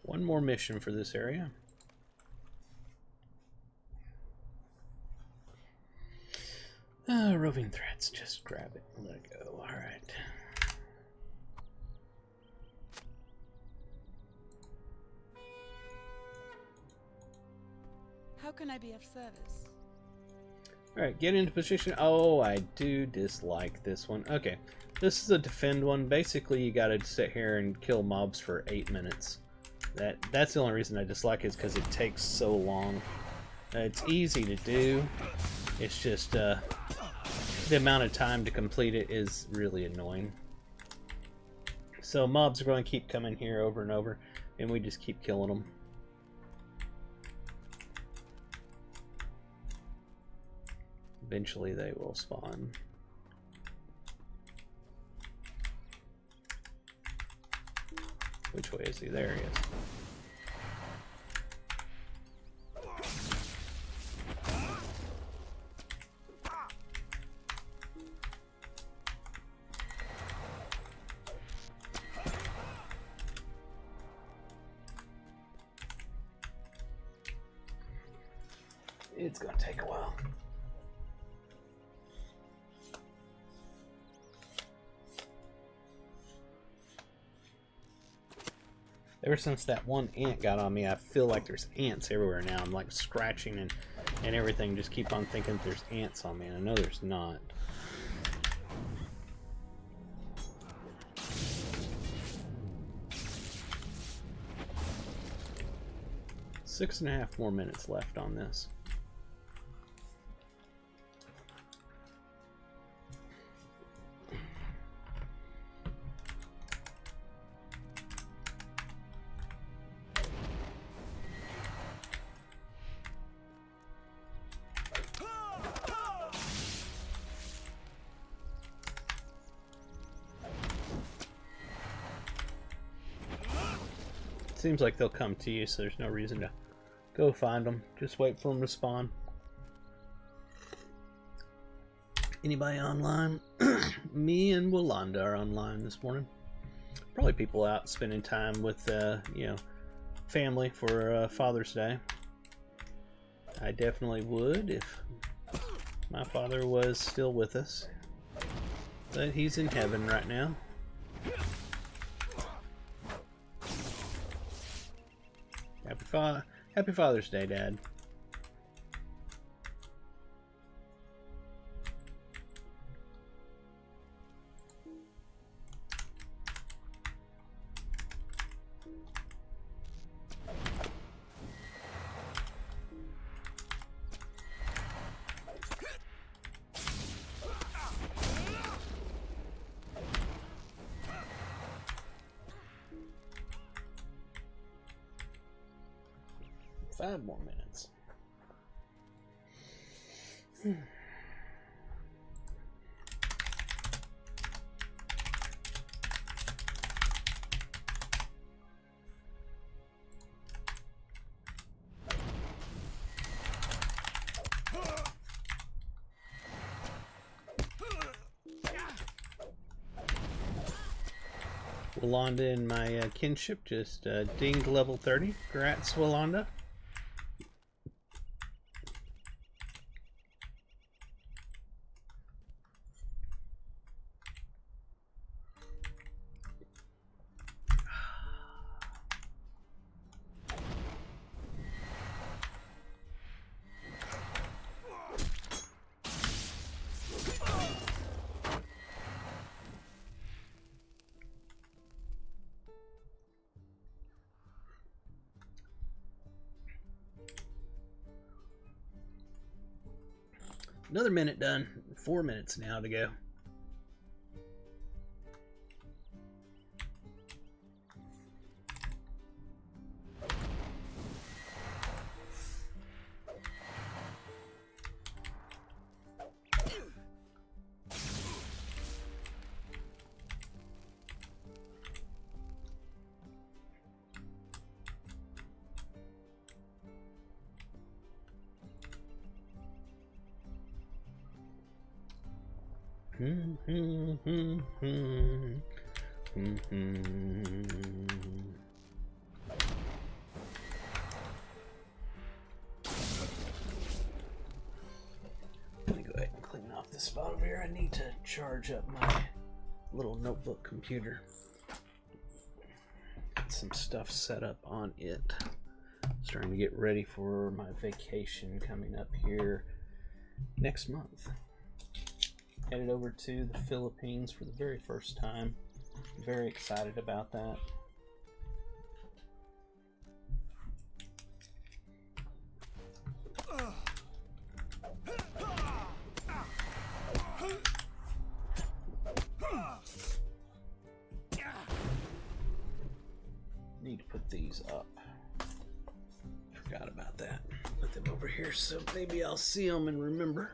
One more mission for this area. Roving threats. Just grab it and let it go. Alright. How can I be of service? Alright, get into position. Oh, I do dislike this one. Okay, this is a defend one. Basically, you gotta sit here and kill mobs for 8 minutes. That's the only reason I dislike it, is because it takes so long. It's easy to do. It's just the amount of time to complete it is really annoying. So mobs are going to keep coming here over and over, and we just keep killing them. Eventually they will spawn. Which way is he? There he is. It's gonna take a while. Ever since that one ant got on me, I feel like there's ants everywhere now. I'm like scratching and everything. Just keep on thinking there's ants on me. And I know there's not. Six and a half more minutes left on this. Seems like they'll come to you, so there's no reason to go find them. Just wait for them to spawn. Anybody online? Me and Walanda are online this morning. Probably people out spending time with, you know, family for Father's Day. I definitely would if my father was still with us. But he's in heaven right now. Happy Father's Day, Dad. Five more minutes. 'Walanda and my kinship just dinged level 30. Congrats, 'Walanda. Another minute done. 4 minutes now to go. Let me go ahead and clean off this spot over here. I need to charge up my little notebook computer. Get some stuff set up on it. Starting to get ready for my vacation coming up here next month. Headed over to the Philippines for the very first time. Very excited about that. Need to put these up. Forgot about that. Put them over here so maybe I'll see them and remember.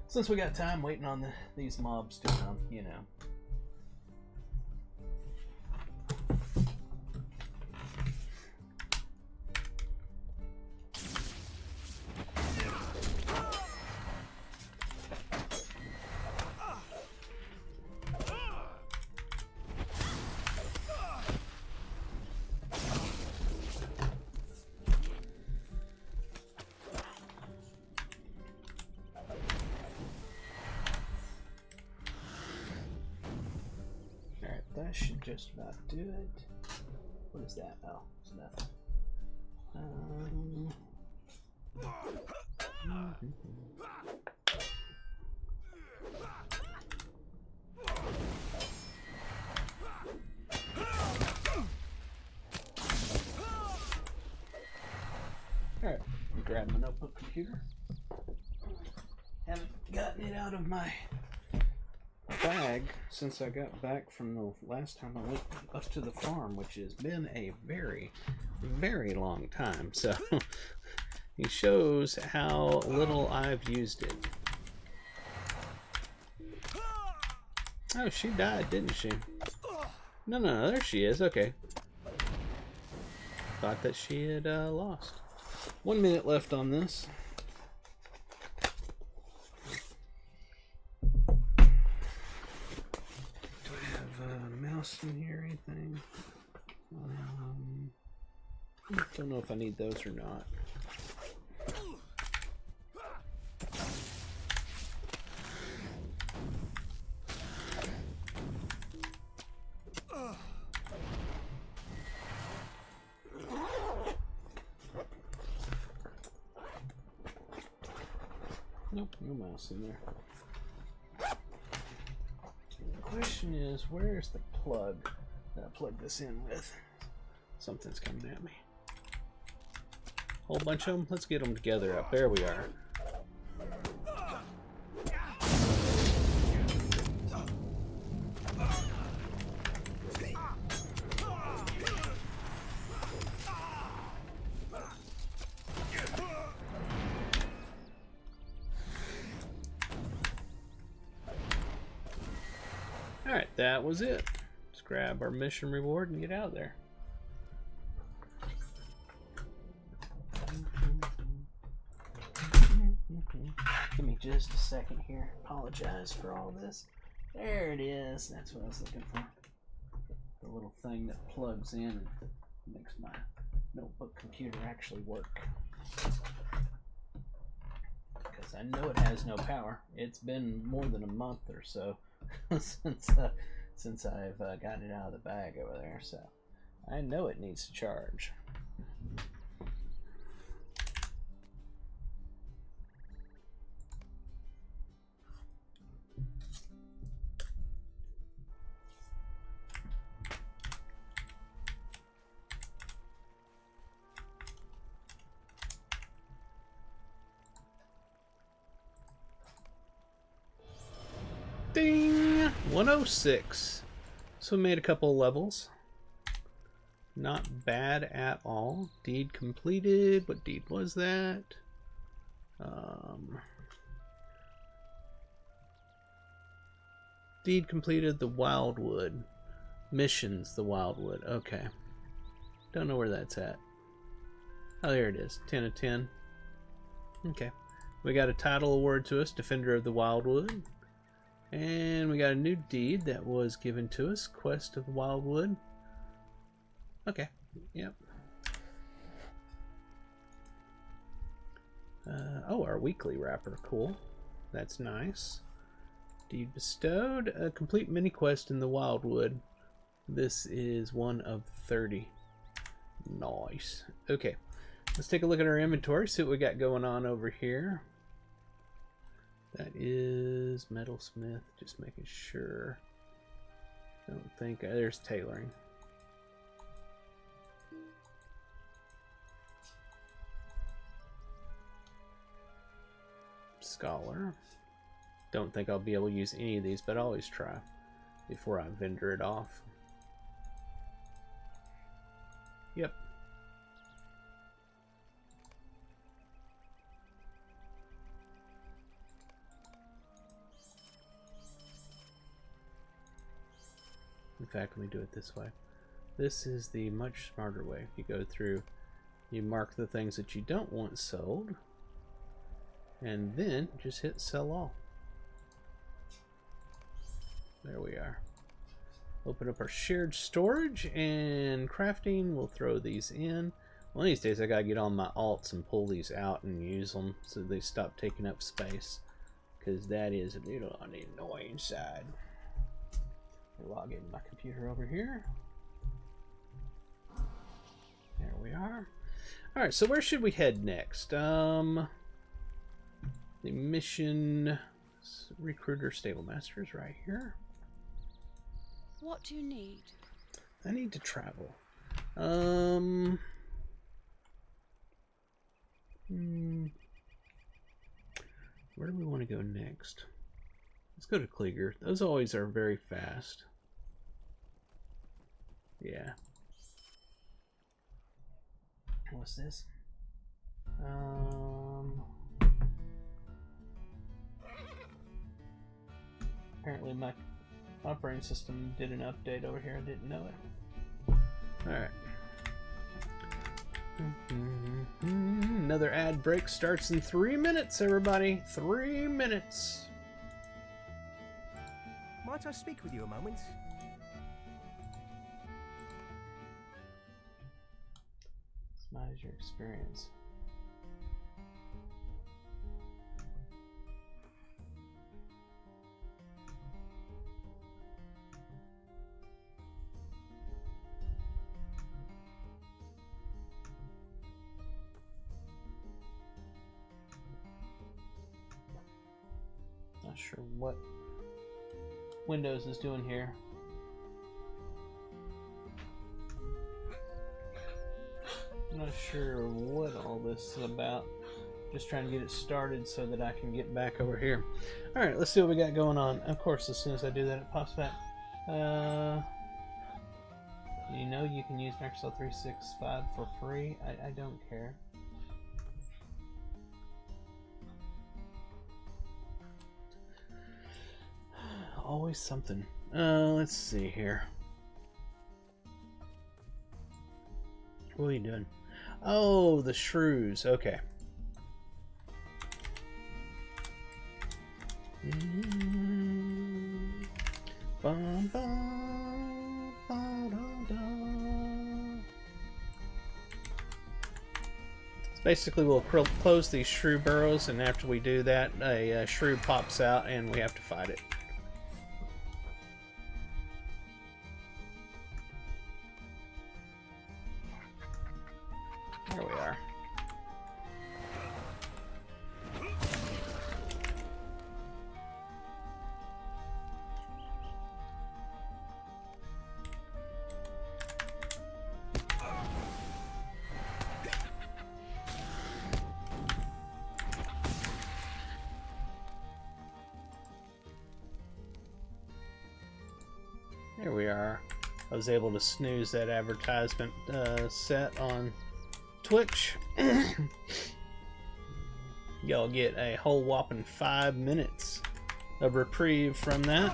Since we got time waiting on these mobs to come, you know. That should just about do it. What is that? Oh, it's nothing. Alright, grab my notebook computer. Haven't gotten it out of my bag since I got back from the last time I went up to the farm, which has been a very, very long time. So it shows how little I've used it. Oh, she died, didn't she? No, there she is. Okay. Thought that she had lost. 1 minute left on this. In here, anything? Don't know if I need those or not. Nope, no mouse in there. The question is, where's the plug that I plug this in with? Something's coming at me. Whole bunch of them? Let's get them together up. There we are. Alright, that was it. Let's grab our mission reward and get out of there. Give me just a second here. Apologize for all this. There it is. That's what I was looking for. The little thing that plugs in and makes my notebook computer actually work. Because I know it has no power. It's been more than a month or so since I've gotten it out of the bag over there, so I know it needs to charge. Ding! 106. So we made a couple levels. Not bad at all. Deed completed. What deed was that? Deed completed, the Wildwood. Missions, the Wildwood. Okay. Don't know where that's at. Oh, there it is. 10 of 10. Okay. We got a title award to us, Defender of the Wildwood. And we got a new deed that was given to us, Quest of the Wildwood. Okay. Yep. Oh, our weekly wrapper. Cool. That's nice. Deed bestowed. A complete mini quest in the Wildwood. This is one of 30. Nice. Okay. Let's take a look at our inventory, see what we got going on over here. That is metalsmith. Just making sure. Don't think. There's tailoring. Scholar. Don't think I'll be able to use any of these, but I'll always try before I vendor it off. Yep. In fact, let me do it this way. This is the much smarter way. If you go through, you mark the things that you don't want sold, and then just hit sell all. There we are. Open up our shared storage and crafting. We'll throw these in. One of these days I gotta get on my alts and pull these out and use them so they stop taking up space, because that is a little on the annoying side. Log in my computer over here. There we are. Alright, so where should we head next? The mission recruiter stable master is right here. What do you need? I need to travel. Where do we want to go next? Let's go to Kliger. Those always are very fast. Yeah. What's this? Apparently my operating system did an update over here. I didn't know it. Alright. Another ad break starts in 3 minutes, everybody. 3 minutes. Might I speak with you a moment? Customize your experience. Not sure what Windows is doing here. I'm not sure what all this is about. Just trying to get it started so that I can get back over here. Alright, let's see what we got going on. Of course, as soon as I do that, it pops back. You know you can use Microsoft 365 for free? I don't care. Always something. Let's see here. What are you doing? Oh, the shrews. Okay. Bum, bum, ba, da, da. So basically, we'll close these shrew burrows, and after we do that, a shrew pops out, and we have to fight it. There we are. There we are. I was able to snooze that advertisement set on Twitch. Y'all get a whole whopping 5 minutes of reprieve from that.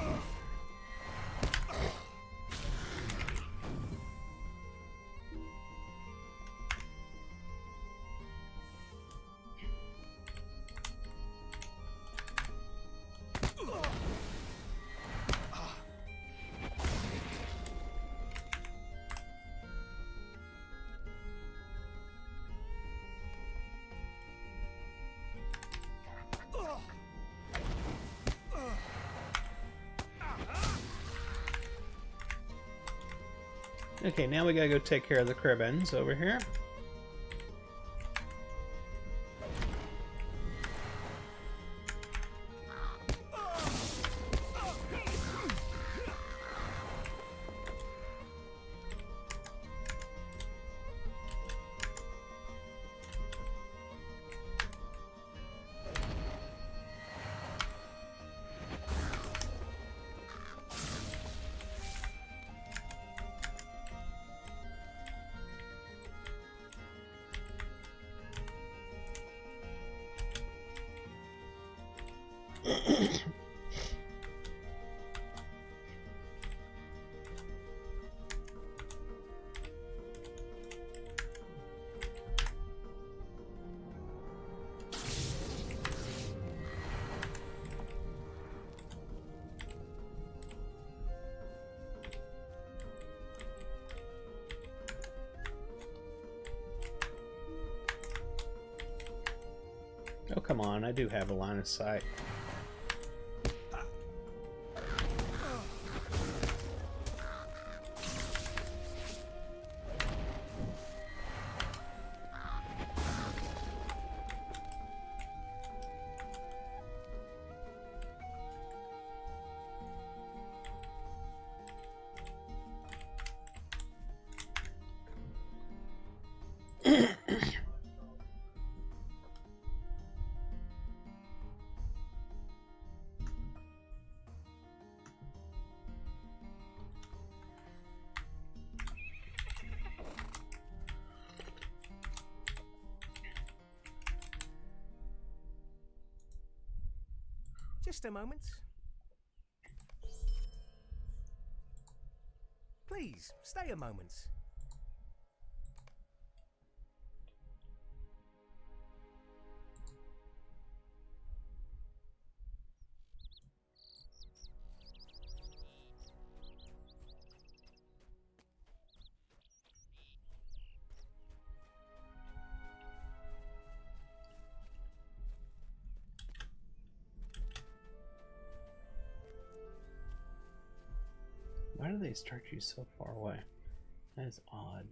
Okay, now we gotta go take care of the cribbins over here. Oh, come on, I do have a line of sight. Just a moment. Please, stay a moment. Why do they start you so far away? That is odd.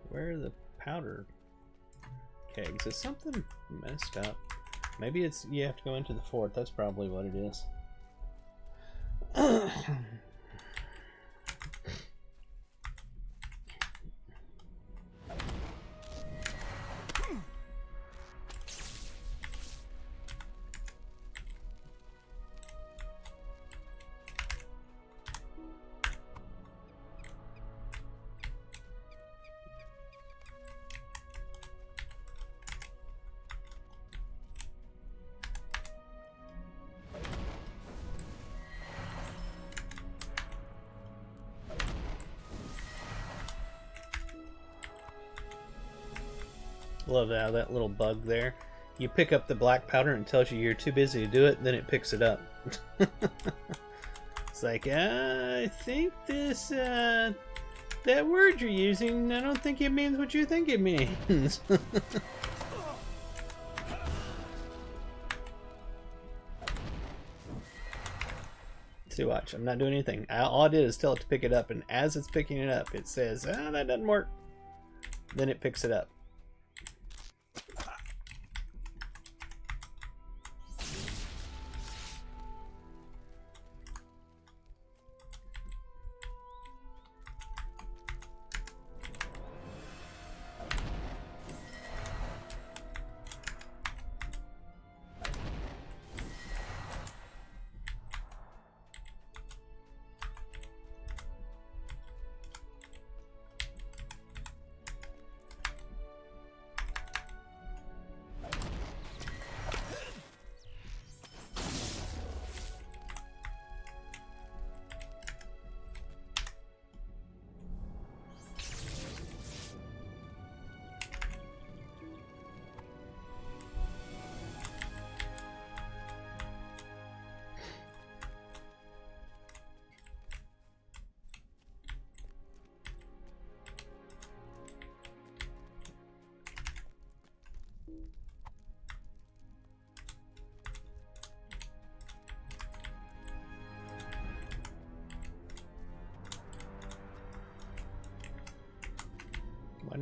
Where are the powder kegs? Is something messed up? Maybe it's you have to go into the fort. That's probably what it is. Love how that little bug there. You pick up the black powder and it tells you you're too busy to do it, then it picks it up. It's like, I think this, that word you're using, I don't think it means what you think it means. See, watch, I'm not doing anything. All I did is tell it to pick it up, and as it's picking it up, it says, oh, that doesn't work. Then it picks it up.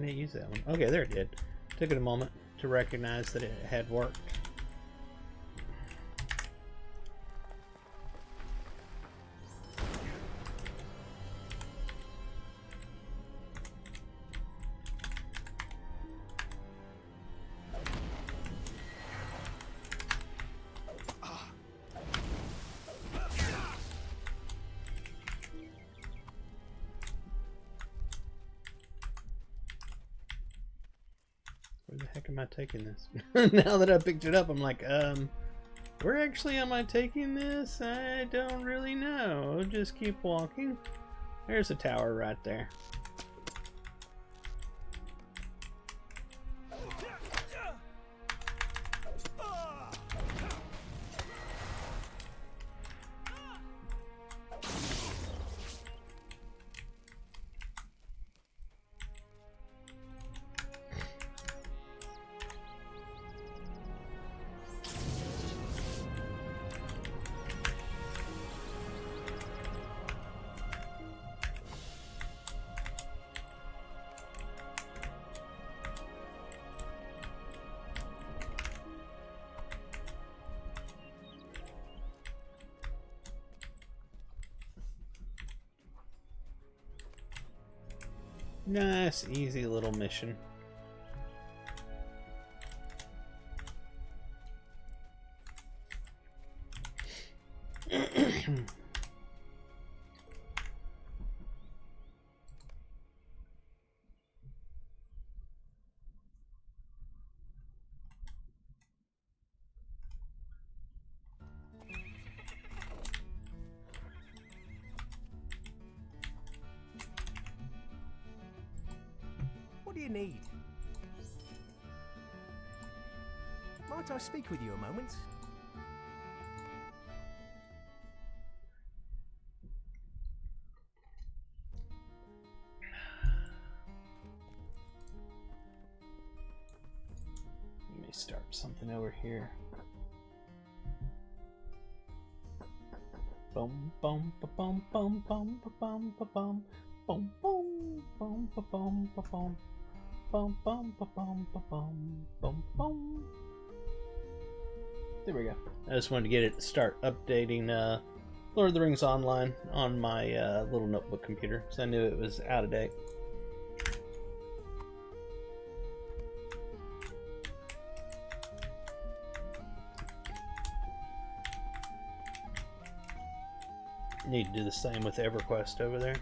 didn't it use that one? Okay, there it did. Took it a moment to recognize that it had worked. Where the heck am I taking this? Now that I picked it up, I'm like, where actually am I taking this? I don't really know. I'll just keep walking. There's a tower right there. Nice, easy little mission. What do you need? Might I speak with you a moment? Let me start something over here. Boom, boom, ba boom, boom, boom, ba boom, ba boom, boom, boom, boom, ba boom, ba boom, boom, boom, ba boom, ba boom, boom, boom. There we go. I just wanted to get it to start updating Lord of the Rings Online on my little notebook computer, because I knew it was out of date. Need to do the same with EverQuest over there.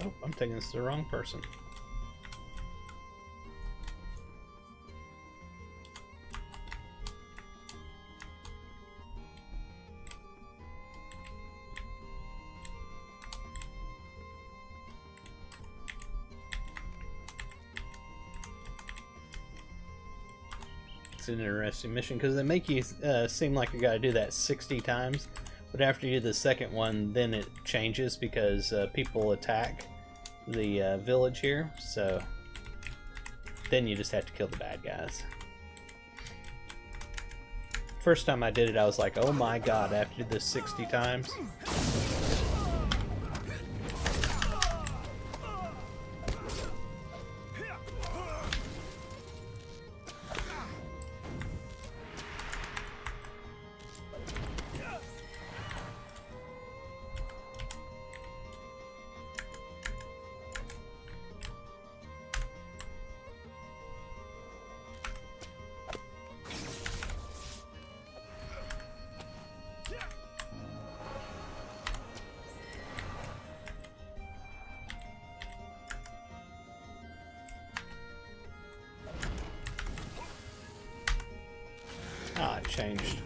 Oh, I'm taking this to the wrong person. It's an interesting mission because they make you seem like you gotta do that 60 times, but after you do the second one, then it changes because people attack the village here, so then you just have to kill the bad guys. First time I did it, I was like, oh my god, I have to do this 60 times. changed.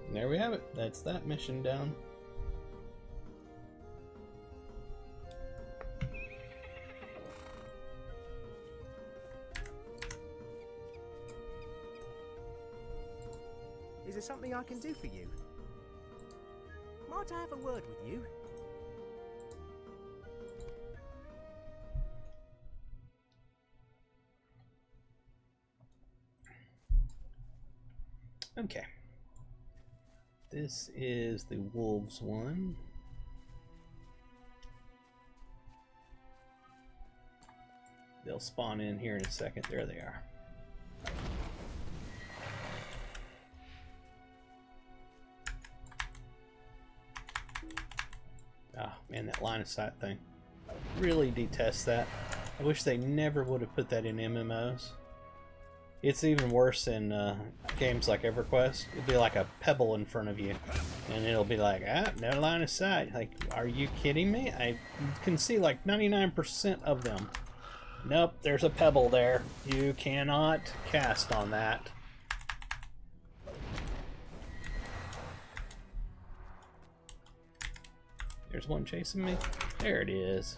And there we have it. That's that mission done. Is there something I can do for you? Might I have a word with you? Okay. This is the wolves one. They'll spawn in here in a second. There they are. Ah, man, that line of sight thing. Really detest that. I wish they never would have put that in MMOs. It's even worse in games like EverQuest. It'd be like a pebble in front of you, and it'll be like, ah, no line of sight. Like, are you kidding me? I can see like 99% of them. Nope, there's a pebble there. You cannot cast on that. There's one chasing me. There it is.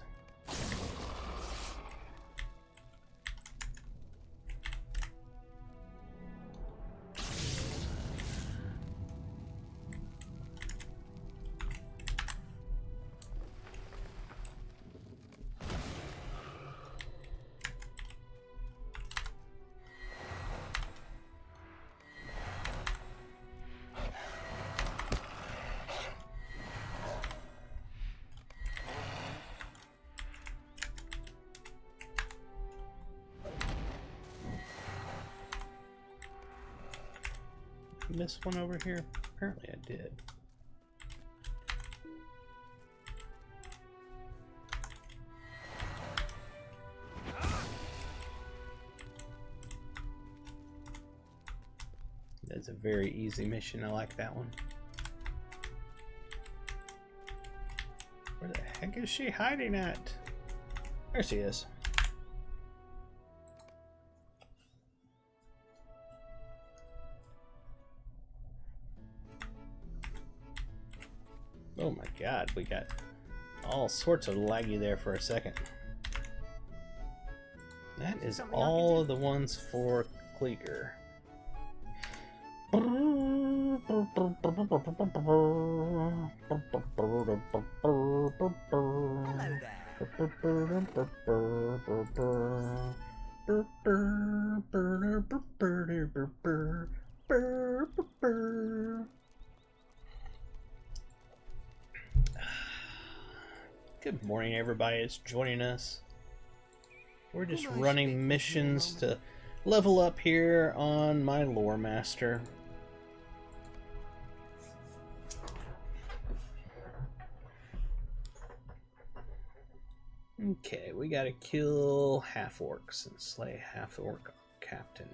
Miss one over here? Apparently I did. That's a very easy mission. I like that one. Where the heck is she hiding at? There she is. Oh my god, we got all sorts of laggy there for a second. That is all of the ones for Kleeger. Good morning, everybody that's joining us. We're just running missions to level up here on my Lore Master. Okay, we gotta kill half-orcs and slay half-orc captain.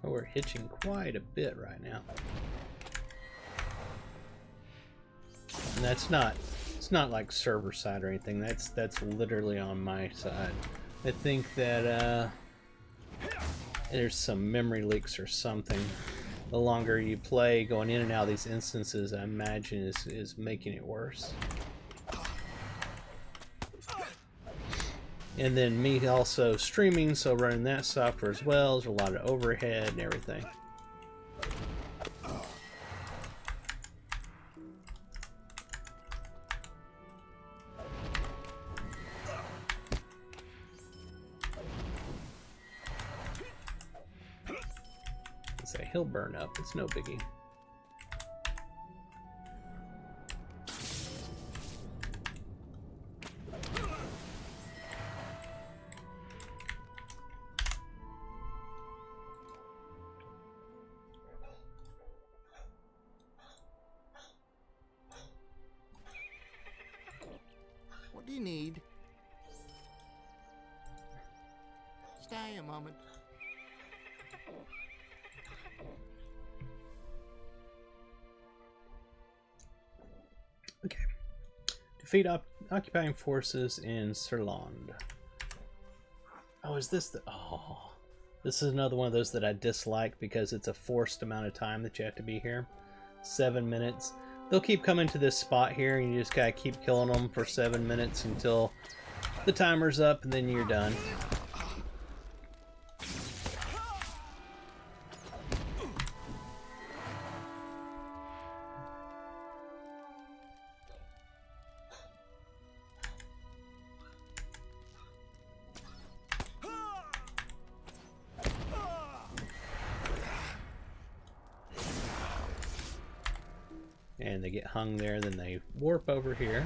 Oh, we're hitching quite a bit right now. And that's not, it's not like server side or anything. That's literally on my side. I think that there's some memory leaks or something. The longer you play, going in and out of these instances, I imagine is making it worse. And then me also streaming, so running that software as well. There's a lot of overhead and everything. Say he'll burn up, it's no biggie. a moment. Okay. Defeat occupying forces in Surland. Oh, is this the... Oh. This is another one of those that I dislike because it's a forced amount of time that you have to be here. 7 minutes. They'll keep coming to this spot here and you just gotta keep killing them for 7 minutes until the timer's up and then you're done. And they get hung there, then they warp over here.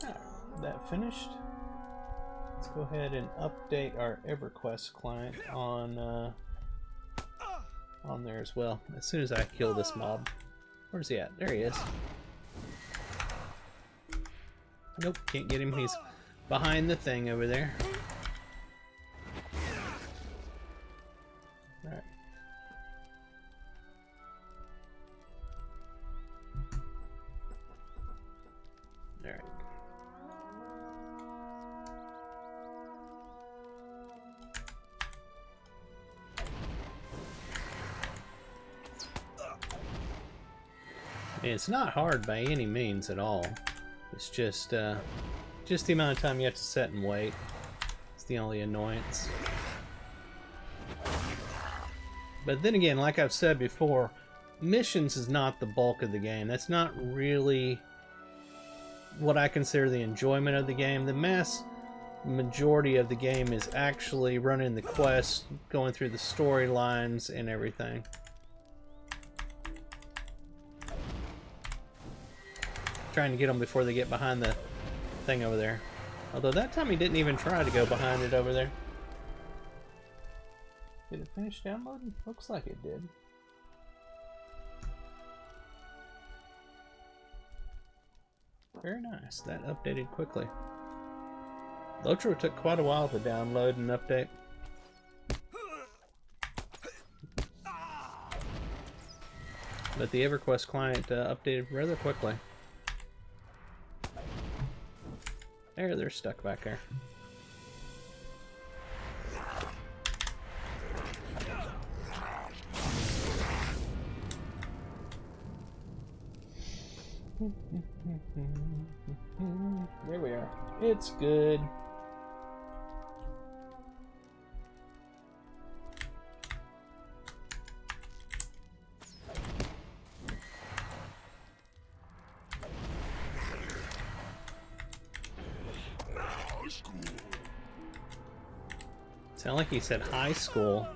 Alright, that finished. Let's go ahead and update our EverQuest client on there as well. As soon as I kill this mob. Where's he at? There he is. Nope, can't get him. He's behind the thing over there. Alright. Alright. And it's not hard by any means at all. It's just the amount of time you have to sit and wait. It's the only annoyance. But then again, like I've said before, missions is not the bulk of the game. That's not really what I consider the enjoyment of the game. The mass majority of the game is actually running the quests, going through the storylines and everything. Trying to get them before they get behind the thing over there. Although that time he didn't even try to go behind it over there. Did it finish downloading? Looks like it did. Very nice. That updated quickly. Lotro took quite a while to download and update. But the EverQuest client updated rather quickly. There, they're stuck back there. There we are. It's good. Sound like he said high school.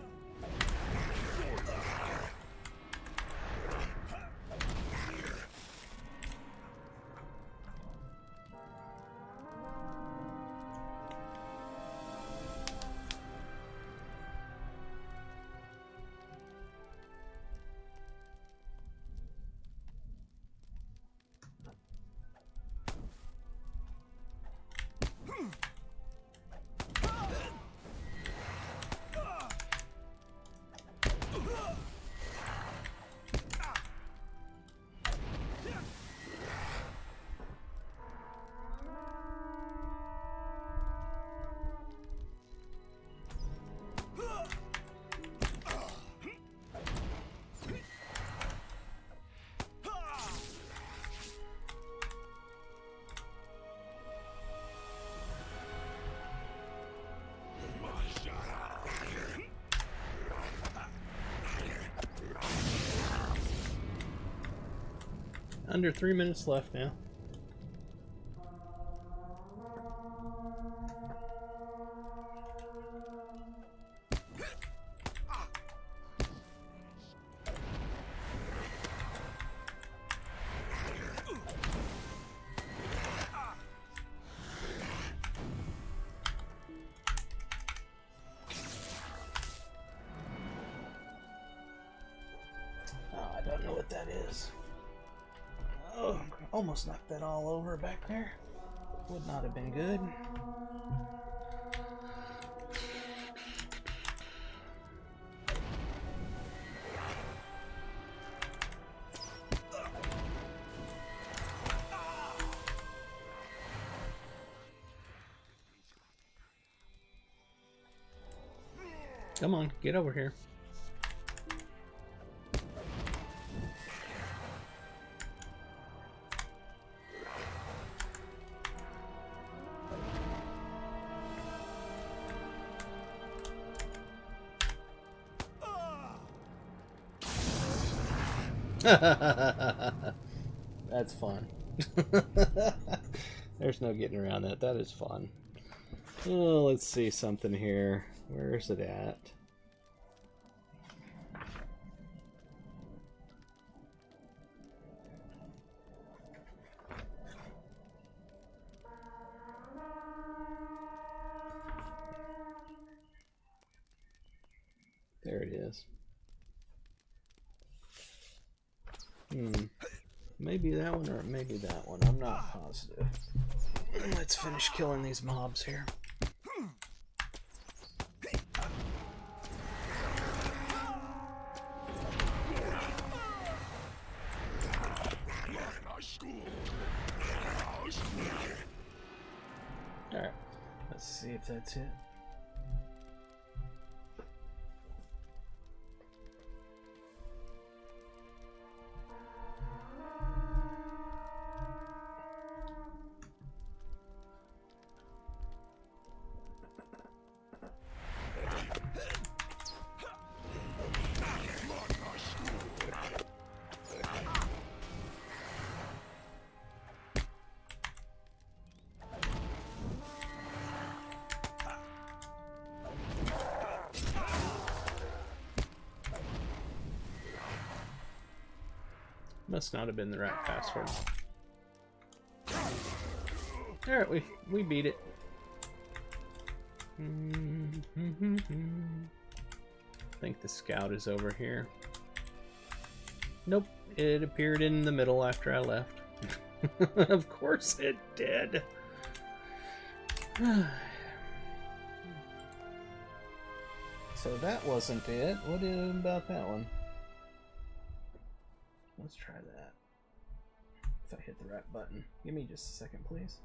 Under 3 minutes left now. Oh, I don't know what that is. Almost knocked that all over back there. Would not have been good. Come on, get over here. That's fun. There's no getting around that. That is fun. Oh, let's see something here. Where is it at? There it is. Maybe that one or maybe that one. I'm not positive. Let's finish killing these mobs here. Alright, let's see if that's it. Must not have been the right password. Alright, we beat it. I think the scout is over here. Nope, it appeared in the middle after I left. Of course it did. So that wasn't it. What about that one? Let's try that. If I hit the right button. Give me just a second, please.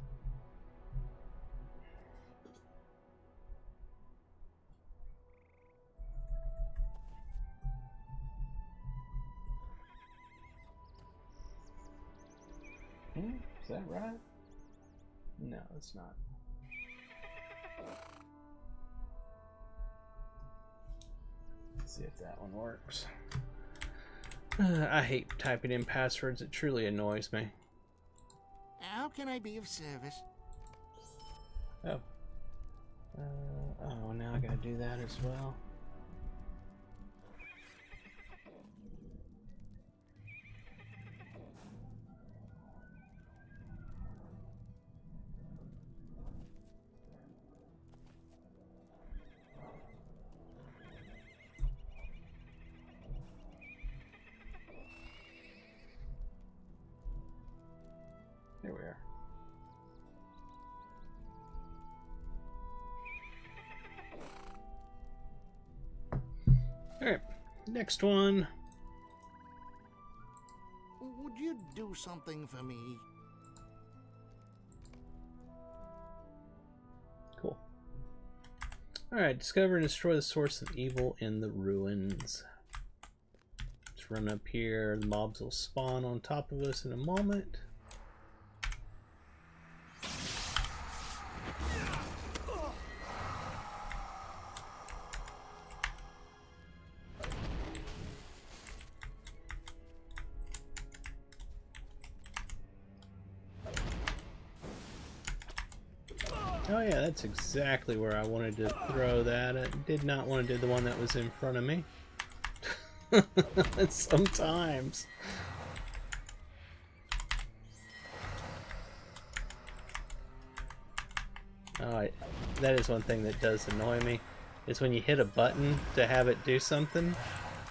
Is that right? No, it's not. Let's see if that one works. I hate typing in passwords. It truly annoys me. How can I be of service? Oh. Oh, now I gotta do that as well. There we are. Alright, next one. Would you do something for me? Cool. Alright, discover and destroy the source of evil in the ruins. Let's run up here. The mobs will spawn on top of us in a moment. Oh yeah, that's exactly where I wanted to throw that. I did not want to do the one that was in front of me. Sometimes. Alright, that is one thing that does annoy me, is when you hit a button to have it do something,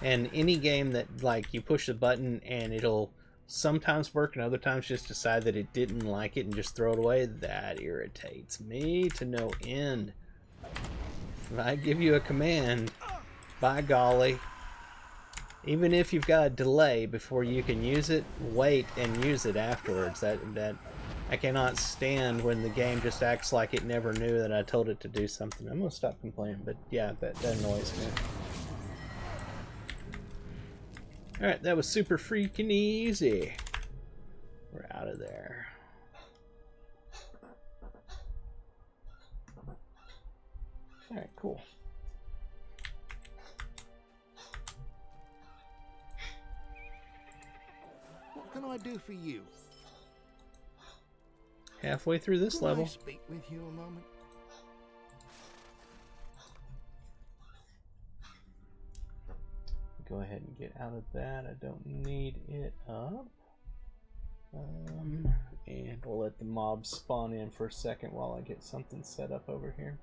and any game that, like, you push the button and it'll sometimes work and other times just decide that it didn't like it and just throw it away. That irritates me to no end. If I give you a command, by golly, even if you've got a delay before you can use it, wait and use it afterwards. That I cannot stand when the game just acts like it never knew that I told it to do something. I'm gonna stop complaining, but yeah, that annoys me. Alright, that was super freaking easy. We're out of there. Alright, cool. What can I do for you? Halfway through this Can level. I speak with you a moment? Go ahead and get out of that. I don't need it up. And we'll let the mobs spawn in for a second while I get something set up over here.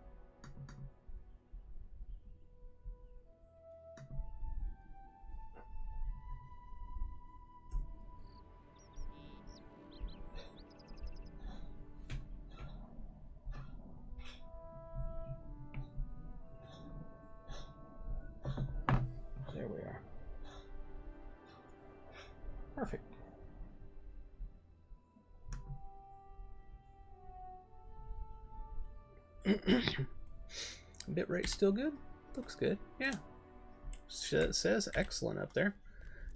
There we are. Perfect. Bitrate still good? Looks good. Yeah. It says excellent up there.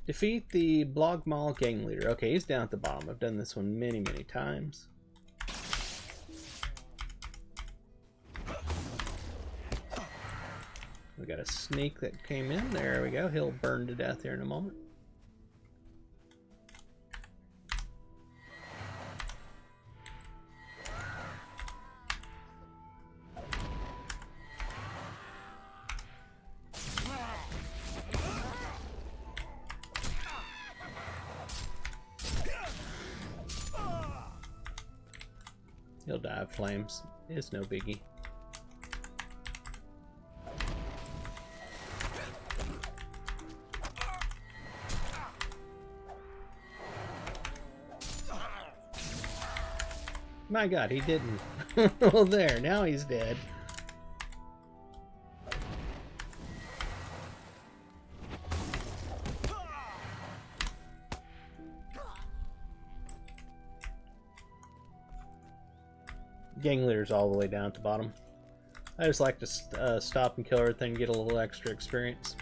Defeat the Blog Mall gang leader. Okay, he's down at the bottom. I've done this one many, many times. We got a sneak that came in. There we go. He'll burn to death here in a moment. He'll die of flames. It's no biggie. My God, he didn't. Well, there. Now he's dead. Gang leader's all the way down at the bottom. I just like to stop and kill everything, get a little extra experience.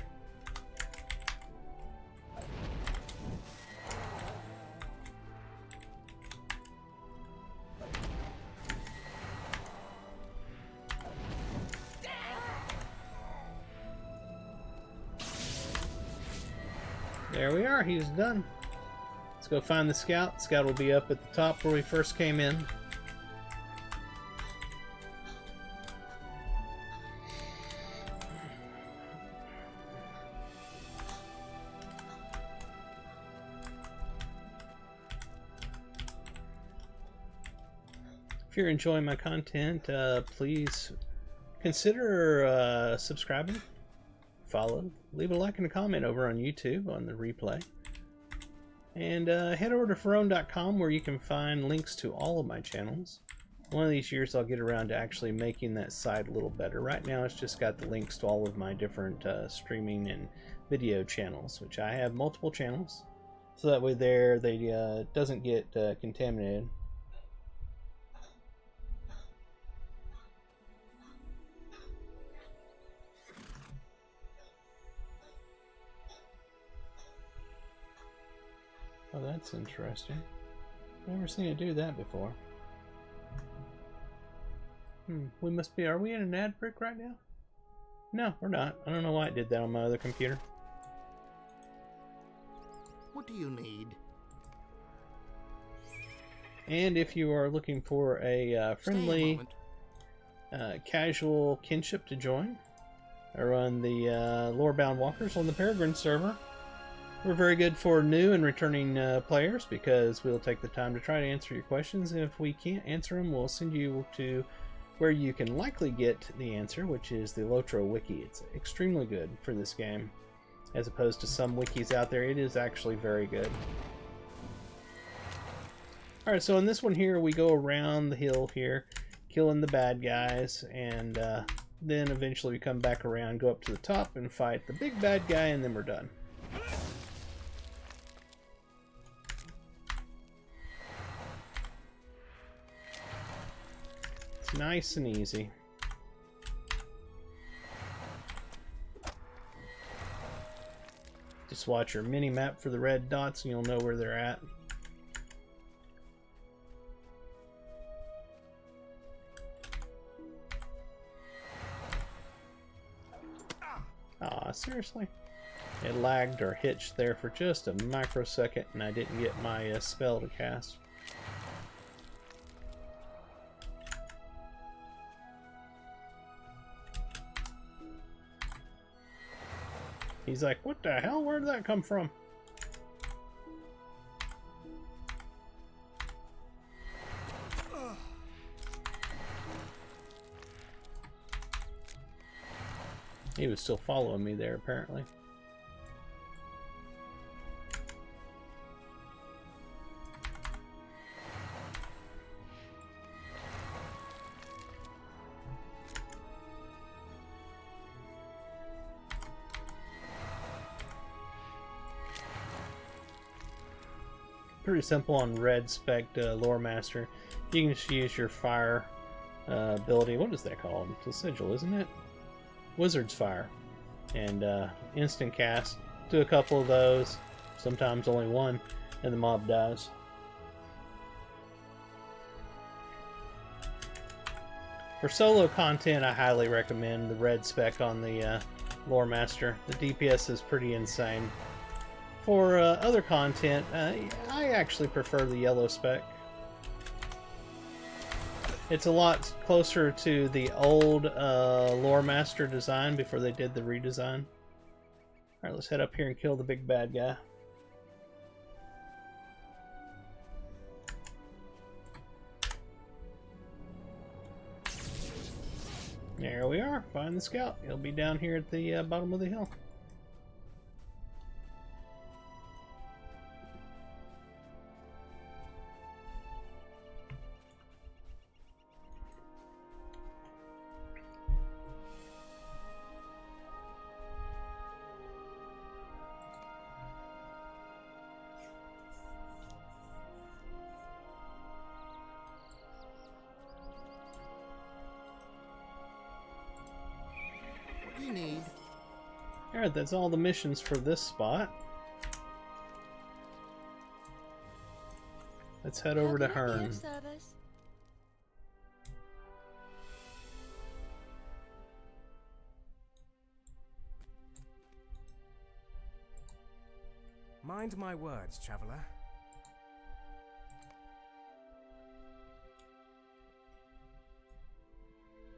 There we are, he's done. Let's go find the scout. Scout will be up at the top where we first came in. If you're enjoying my content, please consider subscribing, follow, leave a like and a comment over on YouTube on the replay. And head over to Ferone.com where you can find links to all of my channels. One of these years I'll get around to actually making that site a little better. Right now it's just got the links to all of my different streaming and video channels, which I have multiple channels. So that way they doesn't get contaminated. Oh, that's interesting. Never seen it do that before. We must be... Are we in an ad break right now? No, we're not. I don't know why it did that on my other computer. What do you need? And if you are looking for a friendly, casual kinship to join, I run the Lorebound Walkers on the Peregrine server. We're very good for new and returning players because we'll take the time to try to answer your questions. And if we can't answer them, we'll send you to where you can likely get the answer, which is the Lotro wiki. It's extremely good for this game. As opposed to some wikis out there, it is actually very good. Alright, so in this one here, we go around the hill here, killing the bad guys, and then eventually we come back around, go up to the top, and fight the big bad guy, and then we're done. It's nice and easy. Just watch your mini-map for the red dots, and you'll know where they're at. Aw, seriously? It lagged or hitched there for just a microsecond and I didn't get my spell to cast. He's like, what the hell? Where did that come from? He was still following me there, apparently. Pretty simple on red spec lore master. You can just use your fire ability. What is that called? It's a sigil, isn't it? Wizard's Fire, and instant cast. Do a couple of those, sometimes only one, and the mob dies. For solo content, I highly recommend the red spec on the Lore Master. The DPS is pretty insane. For other content, I actually prefer the yellow spec. It's a lot closer to the old Lore Master design before they did the redesign. Alright, let's head up here and kill the big bad guy. There we are. Find the scout. He'll be down here at the bottom of the hill. Need. Alright, that's all the missions for this spot. Let's head over to Hearn. Mind my words, traveler.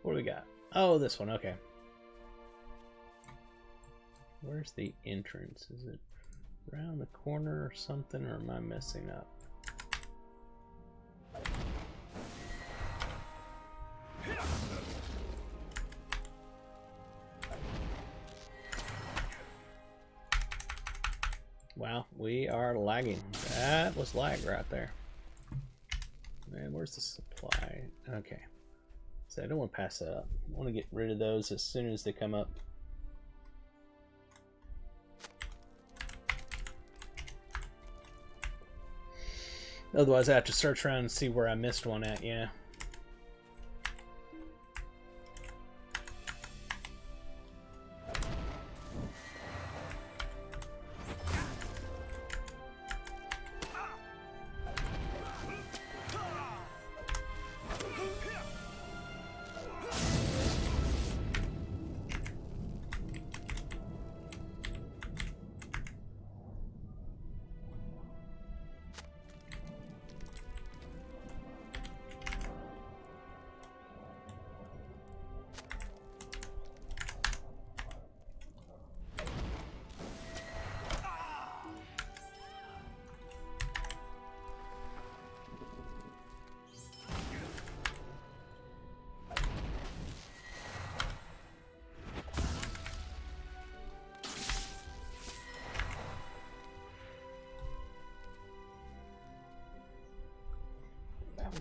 What do we got? Oh, this one, okay. Where's the entrance? Is it around the corner or something, or am I messing up? Wow, we are lagging. That was lag right there. Man, where's the supply? Okay. So I don't want to pass that up. I want to get rid of those as soon as they come up. Otherwise, I have to search around and see where I missed one at, yeah.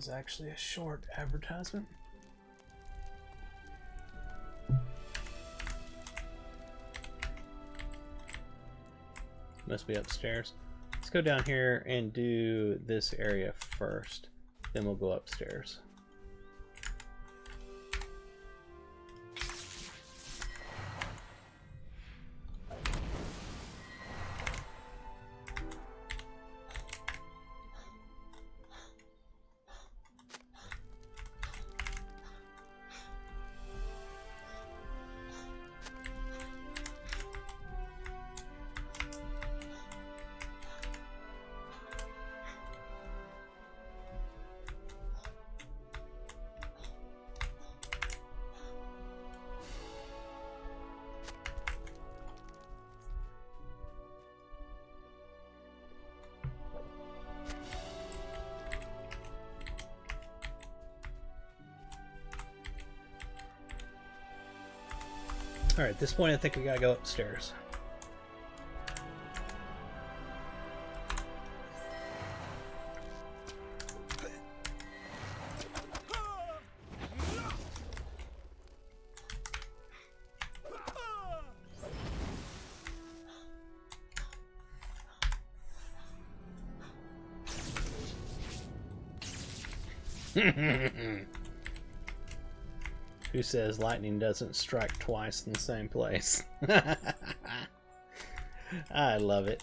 was actually a short advertisement. Must be upstairs. Let's go down here and do this area first. Then we'll go upstairs. Alright, at this point I think we gotta go upstairs. Who says lightning doesn't strike twice in the same place? I love it.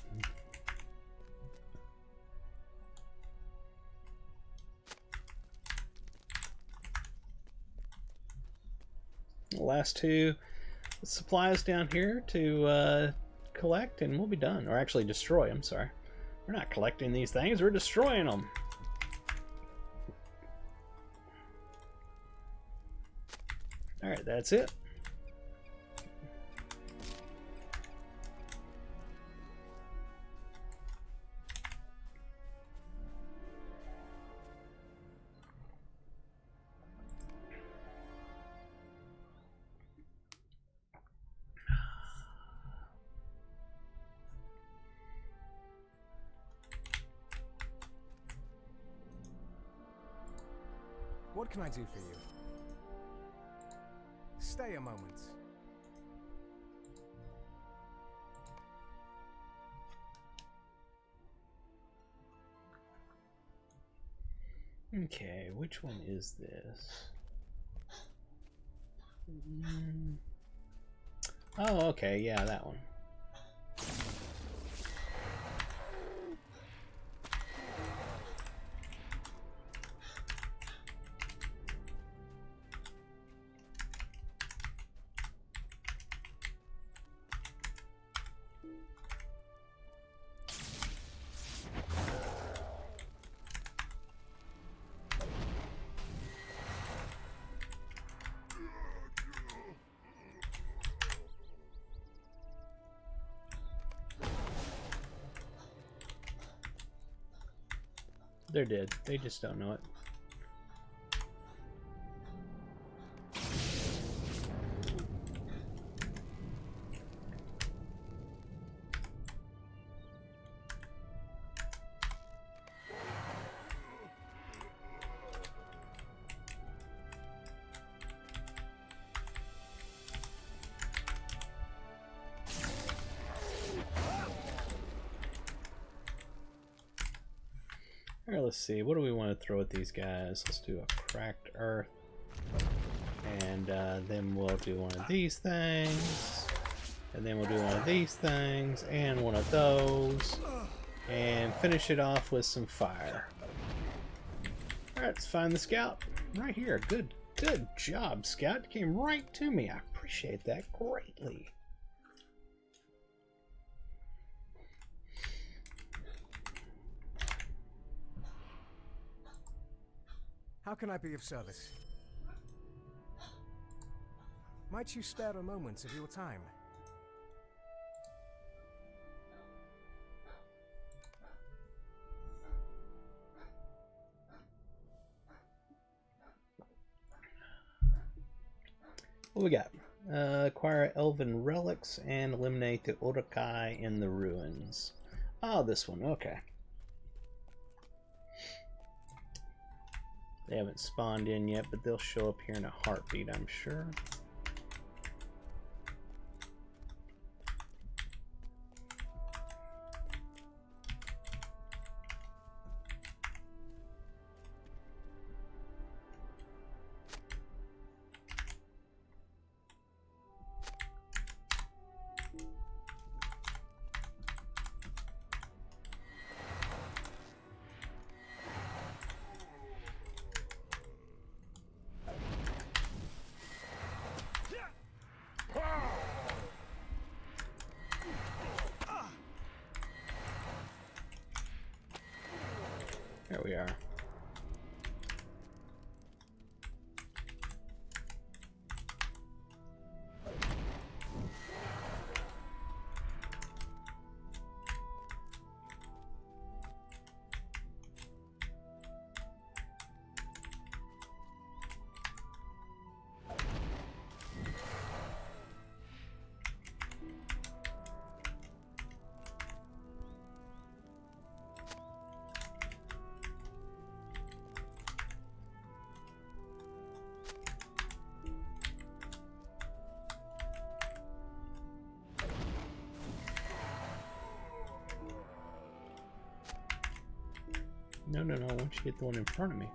The last two supplies down here to collect, and we'll be done. Or actually destroy, I'm sorry. We're not collecting these things, we're destroying them. Alright, that's it. What can I do for you? Stay a moment. Okay, which one is this? Oh, okay, yeah, that one. They're dead. They just don't know it. Alright, let's see. What do we want to throw at these guys? Let's do a cracked earth. And then we'll do one of these things. And then we'll do one of these things. And one of those. And finish it off with some fire. Alright, let's find the scout. Right here. Good job, scout. You came right to me. I appreciate that greatly. How can I be of service? Might you spare a moment of your time? What we got? Acquire elven relics and eliminate the Urukai in the ruins. Oh, this one. Okay. They haven't spawned in yet, but they'll show up here in a heartbeat, I'm sure. There we are. No, no, no, once you get the one in front of me.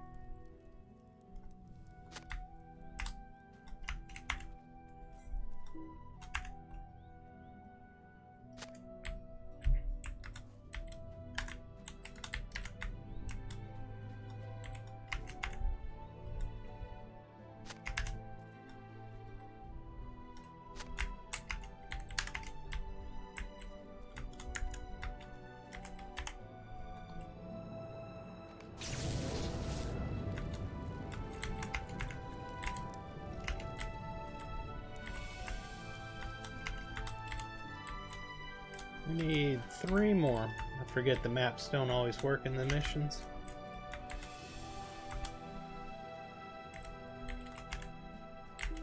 We need 3 more. I forget the maps don't always work in the missions.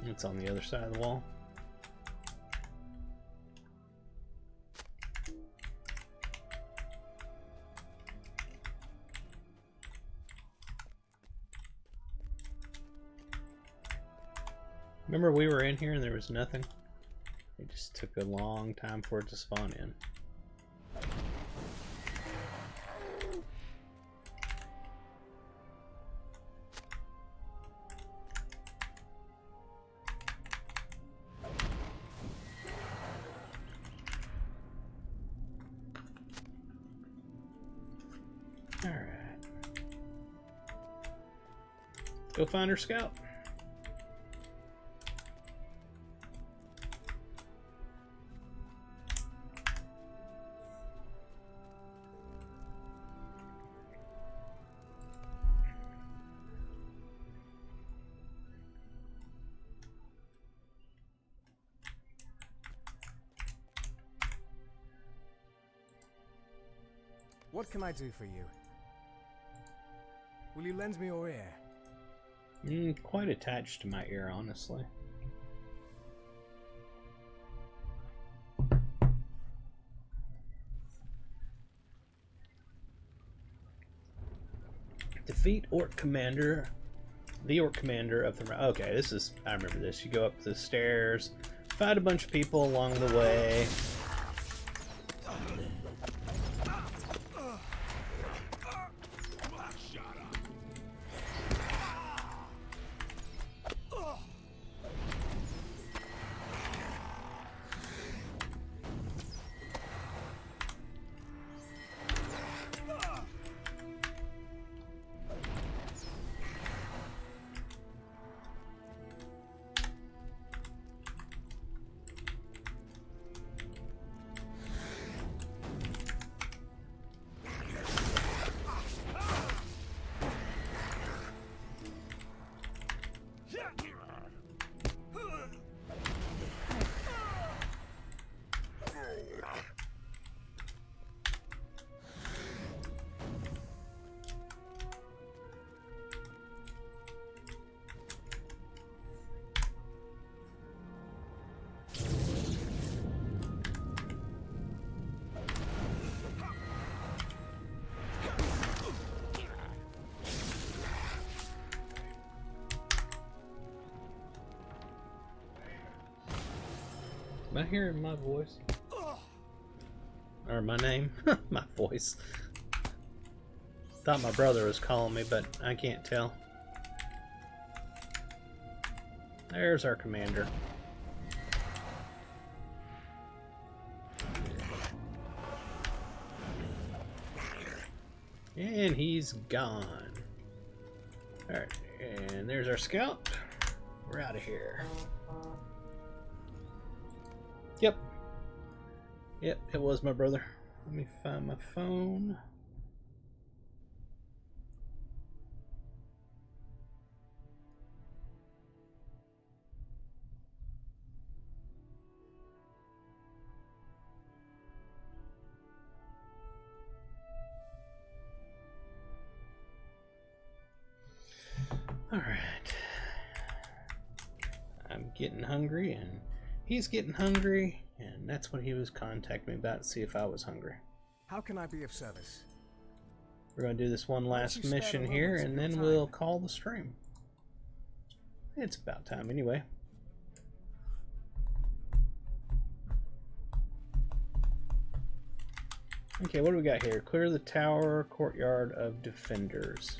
It's on the other side of the wall. Remember we were in here and there was nothing? It just took a long time for it to spawn in. Alright. Go find her scout. What can I do for you? Will you lend me your ear? Quite attached to my ear, honestly. Defeat Orc Commander. The Orc Commander of the... Okay, this is... I remember this. You go up the stairs, fight a bunch of people along the way. Am I hearing my voice? Or my name? My voice. Thought my brother was calling me, but I can't tell. There's our commander. And he's gone. Alright, and there's our scout. We're out of here. Yep. Yep, it was my brother. Let me find my phone. Alright. I'm getting hungry, and he's getting hungry, and that's what he was contacting me about to see if I was hungry. How can I be of service? We're going to do this one last mission here, and then we'll call the stream. It's about time anyway. Okay, what do we got here? Clear the tower courtyard of defenders.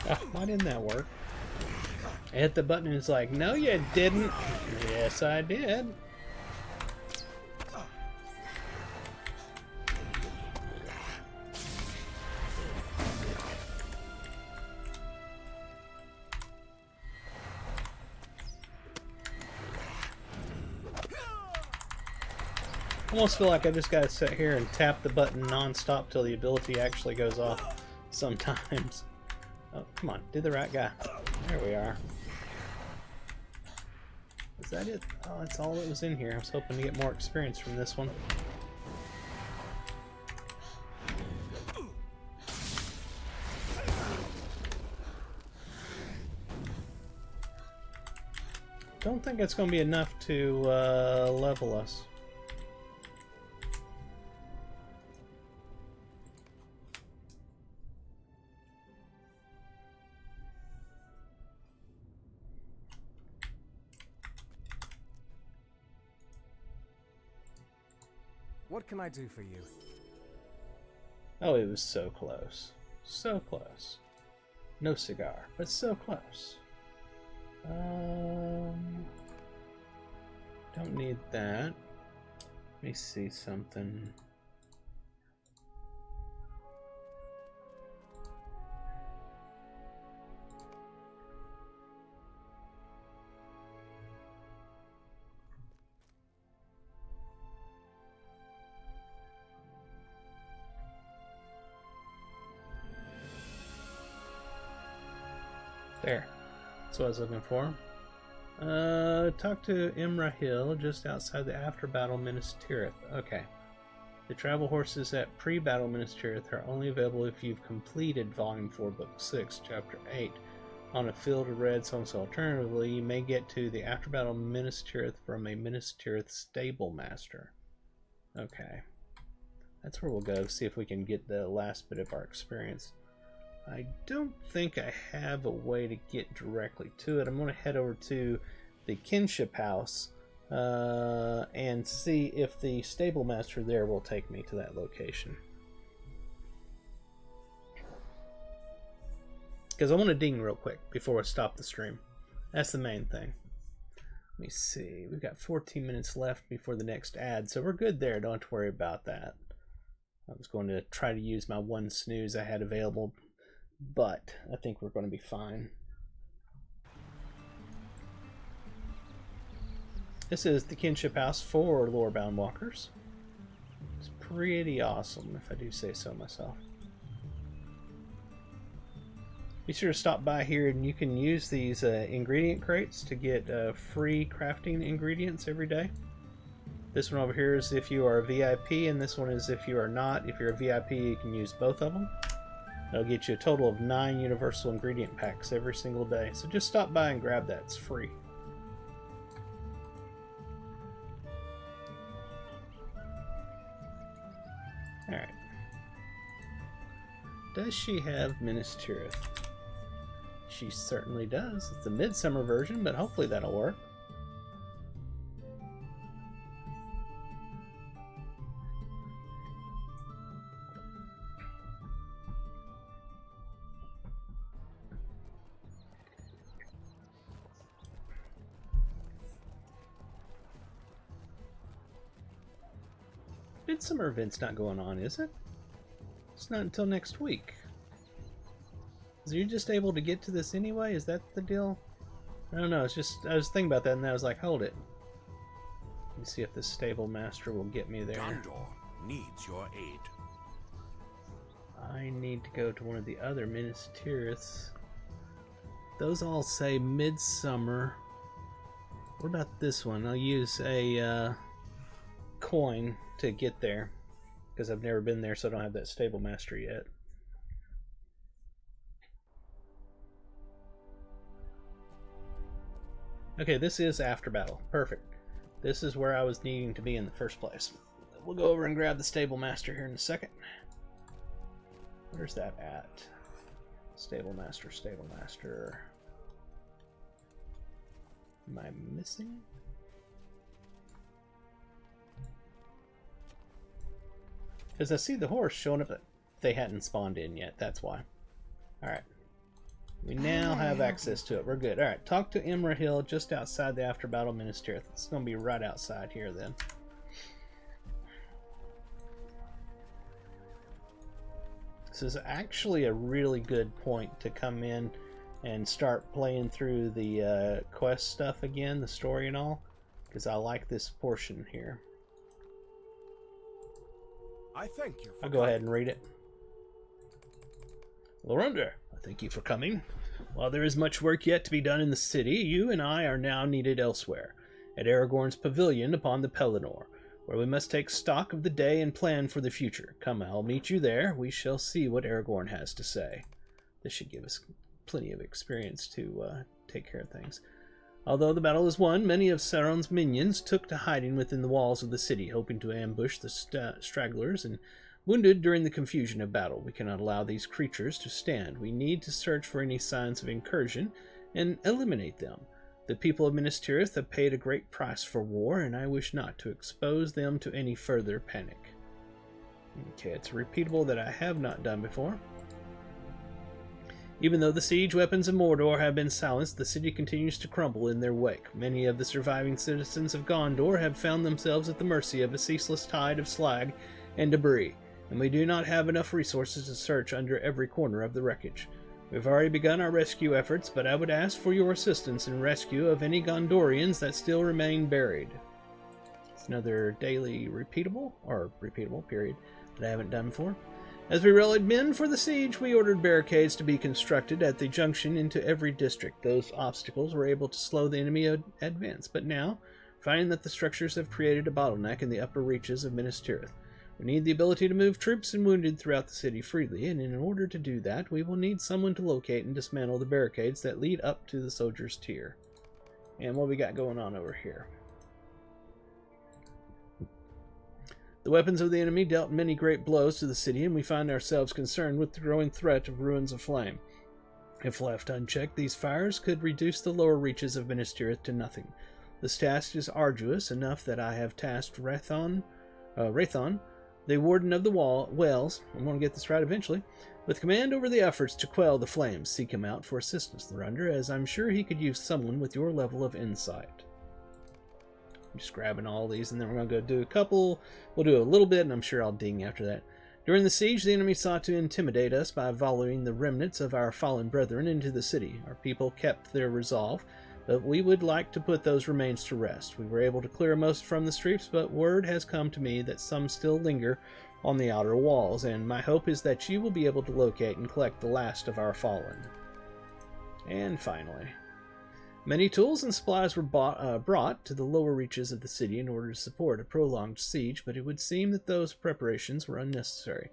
Oh, why didn't that work? I hit the button and it's like, no you didn't. Yes I did. I almost feel like I just gotta sit here and tap the button non-stop till the ability actually goes off sometimes. Oh, come on, do the right guy. There we are. Is that it? Oh, that's all that was in here. I was hoping to get more experience from this one. Don't think it's going to be enough to level us. What can I do for you? Oh, it was so close. So close. No cigar, but so close. Don't need that. Let me see something. There. That's what I was looking for. Talk to Imra Hill, just outside the after-battle Minas Tirith. Okay. The travel horses at pre-battle Minas Tirith are only available if you've completed Volume 4, Book 6, Chapter 8 on a field of red songs. Alternatively, you may get to the after-battle Minas Tirith from a Minas Tirith stable master. Okay. That's where we'll go, see if we can get the last bit of our experience. I don't think I have a way to get directly to it. I'm going to head over to the kinship house and see if the stable master there will take me to that location. Because I want to ding real quick before I stop the stream. That's the main thing. Let me see. We've got 14 minutes left before the next ad, so we're good there. Don't have to worry about that. I was going to try to use my one snooze I had available but I think we're going to be fine. This is the kinship house for lorebound walkers. It's pretty awesome, if I do say so myself. Be sure to stop by here, and you can use these ingredient crates to get free crafting ingredients every day. This one over here is if you are a VIP, and this one is if you are not. If you're a VIP, you can use both of them. It'll get you a total of 9 universal ingredient packs every single day. So just stop by and grab that. It's free. Alright. Does she have Minas Tirith? She certainly does. It's the midsummer version, but hopefully that'll work. Midsummer event's not going on, is it? It's not until next week. So you're just able to get to this anyway? Is that the deal? I don't know. It's just I was thinking about that, and I was like, hold it. Let me see if the stable master will get me there. Gondor needs your aid. I need to go to one of the other Minas Tiriths. Those all say midsummer. What about this one? I'll use a coin to get there, because I've never been there, so I don't have that stable master yet. Okay, this is after battle. Perfect. This is where I was needing to be in the first place. We'll go over and grab the stable master here in a second. Where's that at? Stable master, stable master. Am I missing? Because I see the horse showing up, but they hadn't spawned in yet. That's why. Alright. We now have access to it. We're good. Alright, talk to Imra Hill just outside the after battle Minas Tirith. It's going to be right outside here then. This is actually a really good point to come in and start playing through the quest stuff again, the story and all, because I like this portion here. I thank you for I'll go ahead and read it. Lorunda, thank you for coming. While there is much work yet to be done in the city, you and I are now needed elsewhere, at Aragorn's pavilion upon the Pelennor, where we must take stock of the day and plan for the future. Come, I'll meet you there. We shall see what Aragorn has to say. This should give us plenty of experience to take care of things. Although the battle is won, many of Sauron's minions took to hiding within the walls of the city, hoping to ambush the stragglers and wounded during the confusion of battle. We cannot allow these creatures to stand. We need to search for any signs of incursion and eliminate them. The people of Minas Tirith have paid a great price for war, and I wish not to expose them to any further panic. Okay, it's repeatable that I have not done before. Even though the siege weapons of Mordor have been silenced, the city continues to crumble in their wake. Many of the surviving citizens of Gondor have found themselves at the mercy of a ceaseless tide of slag and debris, and we do not have enough resources to search under every corner of the wreckage. We've already begun our rescue efforts, but I would ask for your assistance in rescue of any Gondorians that still remain buried. It's another daily repeatable period, that I haven't done before. As we rallied men for the siege, we ordered barricades to be constructed at the junction into every district. Those obstacles were able to slow the enemy advance, but now, finding that the structures have created a bottleneck in the upper reaches of Minas Tirith, we need the ability to move troops and wounded throughout the city freely, and in order to do that, we will need someone to locate and dismantle the barricades that lead up to the soldiers' tier. And what we got going on over here? The weapons of the enemy dealt many great blows to the city, and we find ourselves concerned with the growing threat of ruins of flame. If left unchecked, these fires could reduce the lower reaches of Minas Tirith to nothing. This task is arduous enough that I have tasked Rathon, the warden of the wells, I'm going to get this right eventually, with command over the efforts to quell the flames. Seek him out for assistance, Thunder, as I'm sure he could use someone with your level of insight. I'm just grabbing all these, and then we're going to go do a couple. We'll do a little bit, and I'm sure I'll ding after that. During the siege, the enemy sought to intimidate us by volleying the remnants of our fallen brethren into the city. Our people kept their resolve, but we would like to put those remains to rest. We were able to clear most from the streets, but word has come to me that some still linger on the outer walls, and my hope is that you will be able to locate and collect the last of our fallen. And finally, many tools and supplies were brought to the lower reaches of the city in order to support a prolonged siege, but it would seem that those preparations were unnecessary.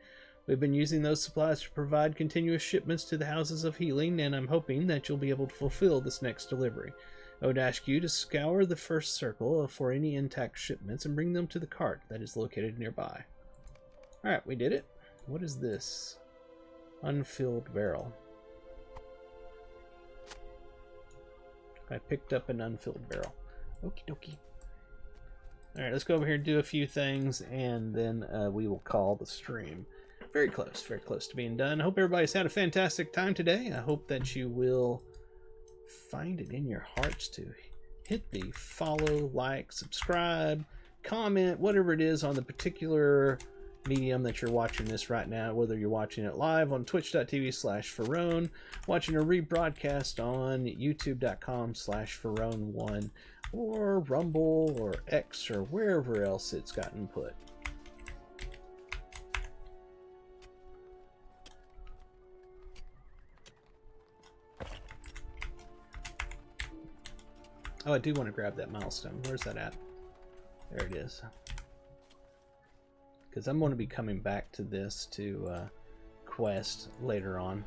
We've been using those supplies to provide continuous shipments to the houses of healing, and I'm hoping that you'll be able to fulfill this next delivery. I would ask you to scour the first circle for any intact shipments and bring them to the cart that is located nearby. Alright, we did it. What is this? Unfilled barrel. I picked up an unfilled barrel. Okie dokie. Alright, let's go over here and do a few things, and then we will call the stream. Very close to being done. I hope everybody's had a fantastic time today. I hope that you will find it in your hearts to hit the follow, like, subscribe, comment, whatever it is on the particular medium that you're watching this right now, whether you're watching it live on twitch.tv/Pharaone, watching a rebroadcast on youtube.com/Pharaone1, or Rumble or X or wherever else it's gotten put. Oh, I do want to grab that milestone. Where's that at? There it is. Because I'm going to be coming back to this to quest later on.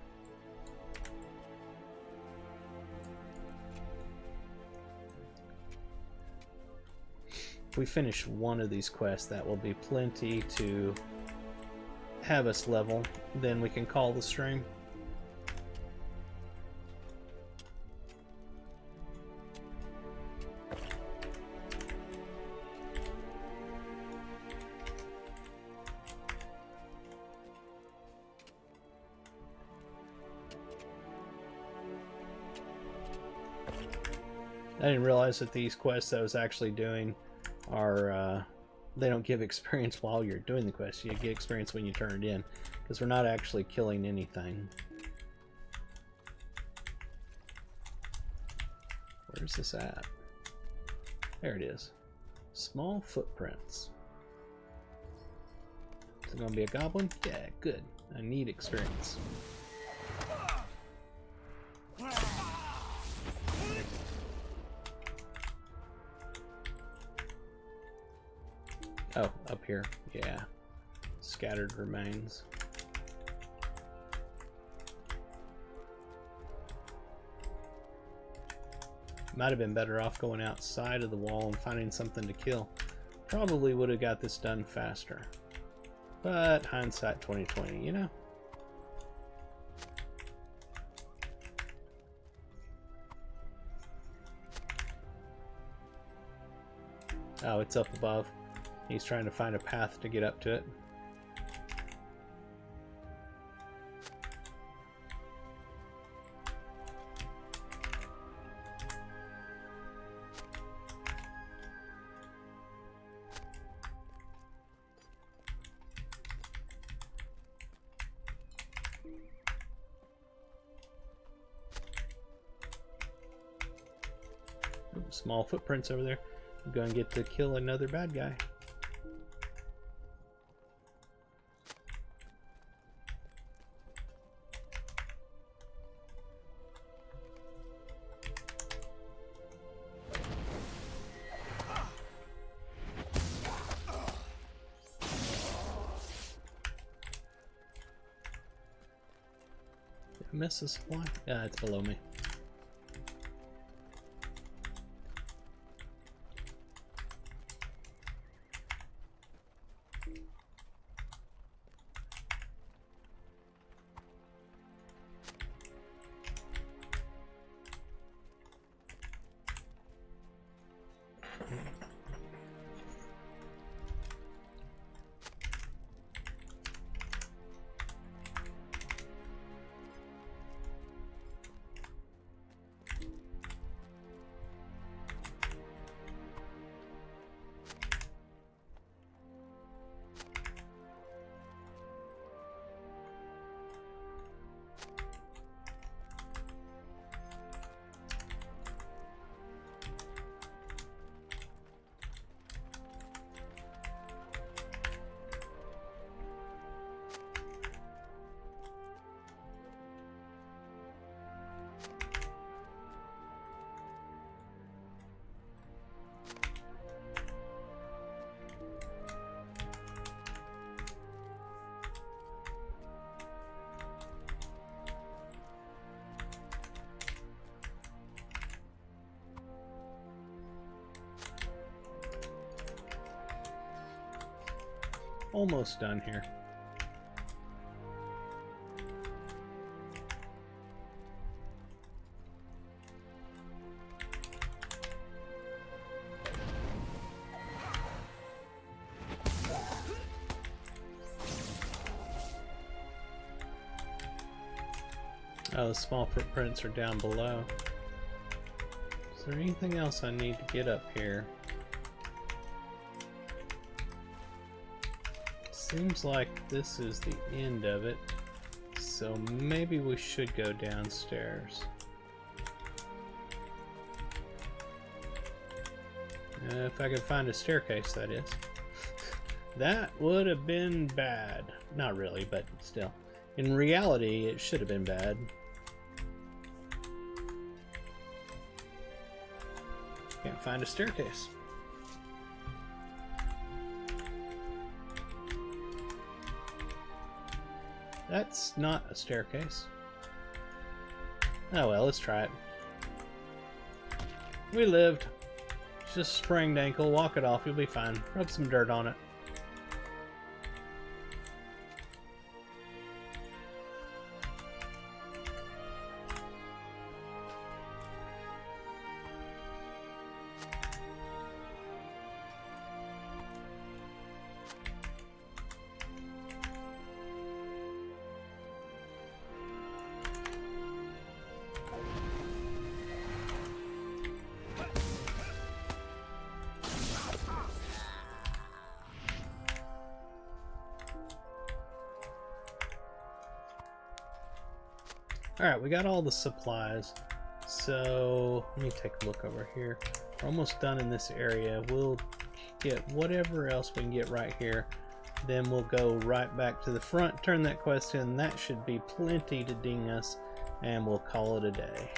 If we finish one of these quests, that will be plenty to have us level. Then we can call the stream. I didn't realize that these quests I was actually doing are, they don't give experience while you're doing the quest. You get experience when you turn it in, because we're not actually killing anything. Where's this at? There it is. Small footprints. Is it going to be a goblin? Yeah, good. I need experience. Oh, up here. Yeah. Scattered remains. Might have been better off going outside of the wall and finding something to kill. Probably would have got this done faster. But hindsight 2020, you know? Oh, it's up above. He's trying to find a path to get up to it. Ooh, small footprints over there. I'm going to get to kill another bad guy. Did I miss a supply? Yeah, it's below me. almost done here. Oh, the small footprints are down below. Is there anything else I need to get up here? Seems like this is the end of it, so maybe we should go downstairs. If I could find a staircase, that is. That would have been bad. Not really, but still. In reality, it should have been bad. Can't find a staircase. That's not a staircase. Oh well, let's try it. We lived. It's just a sprained ankle. Walk it off. You'll be fine. Rub some dirt on it. Alright, we got all the supplies. So, let me take a look over here. We're almost done in this area. We'll get whatever else we can get right here. Then we'll go right back to the front, turn that quest in. That should be plenty to ding us, and we'll call it a day.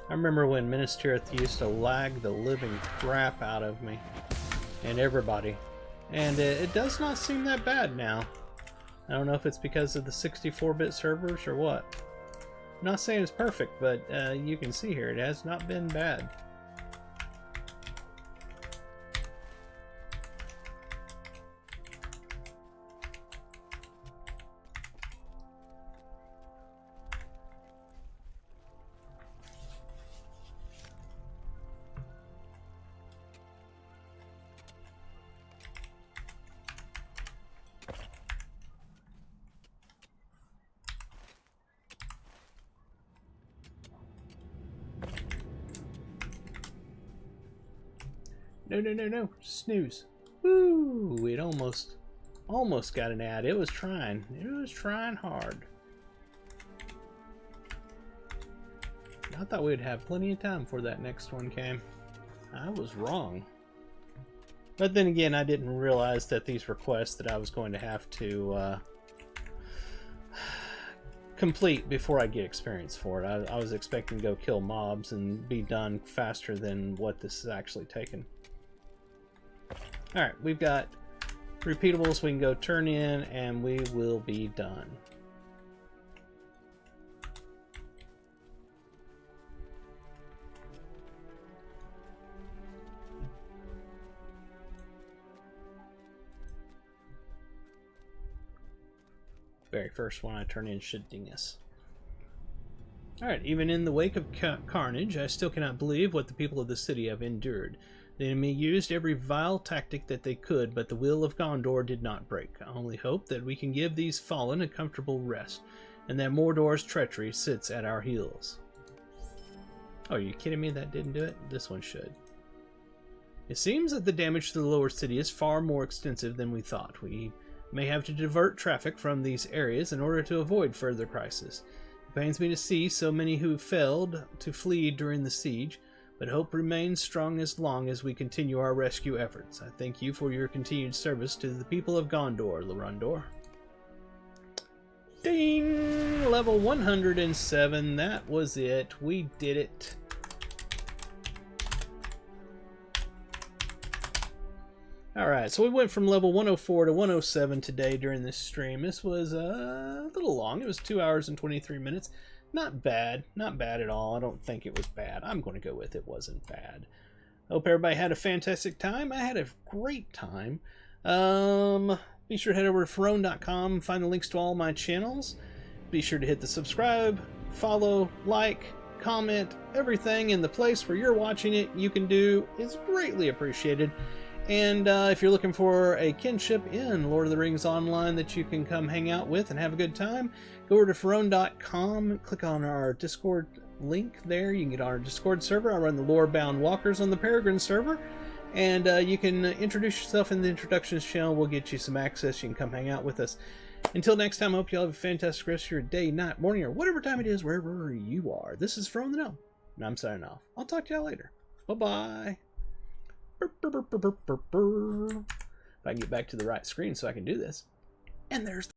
I remember when Minas Tirith used to lag the living crap out of me. And everybody. And it does not seem that bad now. I don't know if it's because of the 64-bit servers or what. I'm not saying it's perfect, but you can see here it has not been bad. No, snooze. Woo, it almost got an ad. It was trying hard. I thought we'd have plenty of time before that next one came. I was wrong. But then again, I didn't realize that these were quests that I was going to have to complete before I get experience for it. I was expecting to go kill mobs and be done faster than what this is actually taking. Alright, we've got repeatables we can go turn in, and we will be done. Very first one I turn in should ding us. Alright, even in the wake of carnage, I still cannot believe what the people of the city have endured. The enemy used every vile tactic that they could, but the will of Gondor did not break. I only hope that we can give these fallen a comfortable rest, and that Mordor's treachery sits at our heels. Oh, are you kidding me? That didn't do it? This one should. It seems that the damage to the lower city is far more extensive than we thought. We may have to divert traffic from these areas in order to avoid further crisis. It pains me to see so many who failed to flee during the siege, but hope remains strong as long as we continue our rescue efforts. I thank you for your continued service to the people of Gondor, Lorundor. Ding! Level 107. That was it. We did it. Alright, so we went from level 104 to 107 today during this stream. This was a little long. It was 2 hours and 23 minutes. not bad. Not bad at all. I don't think it was bad. I'm going to go with it wasn't bad. Hope everybody had a fantastic time. I had a great time. Be sure to head over to Ferone.com, find the links to all my channels. Be sure to hit the subscribe, follow, like, comment, everything in the place where you're watching it you can do is greatly appreciated. And if you're looking for a kinship in Lord of the Rings Online that you can come hang out with and have a good time, go over to Ferone.com, click on our Discord link there. You can get on our Discord server. I run the Lore-Bound Walkers on the Peregrine server. And you can introduce yourself in the introductions channel. We'll get you some access. You can come hang out with us. Until next time, I hope you all have a fantastic rest of your day, night, morning, or whatever time it is, wherever you are. This is From the Gnome, and I'm signing off. I'll talk to y'all later. Bye-bye. If I can get back to the right screen so I can do this. And there's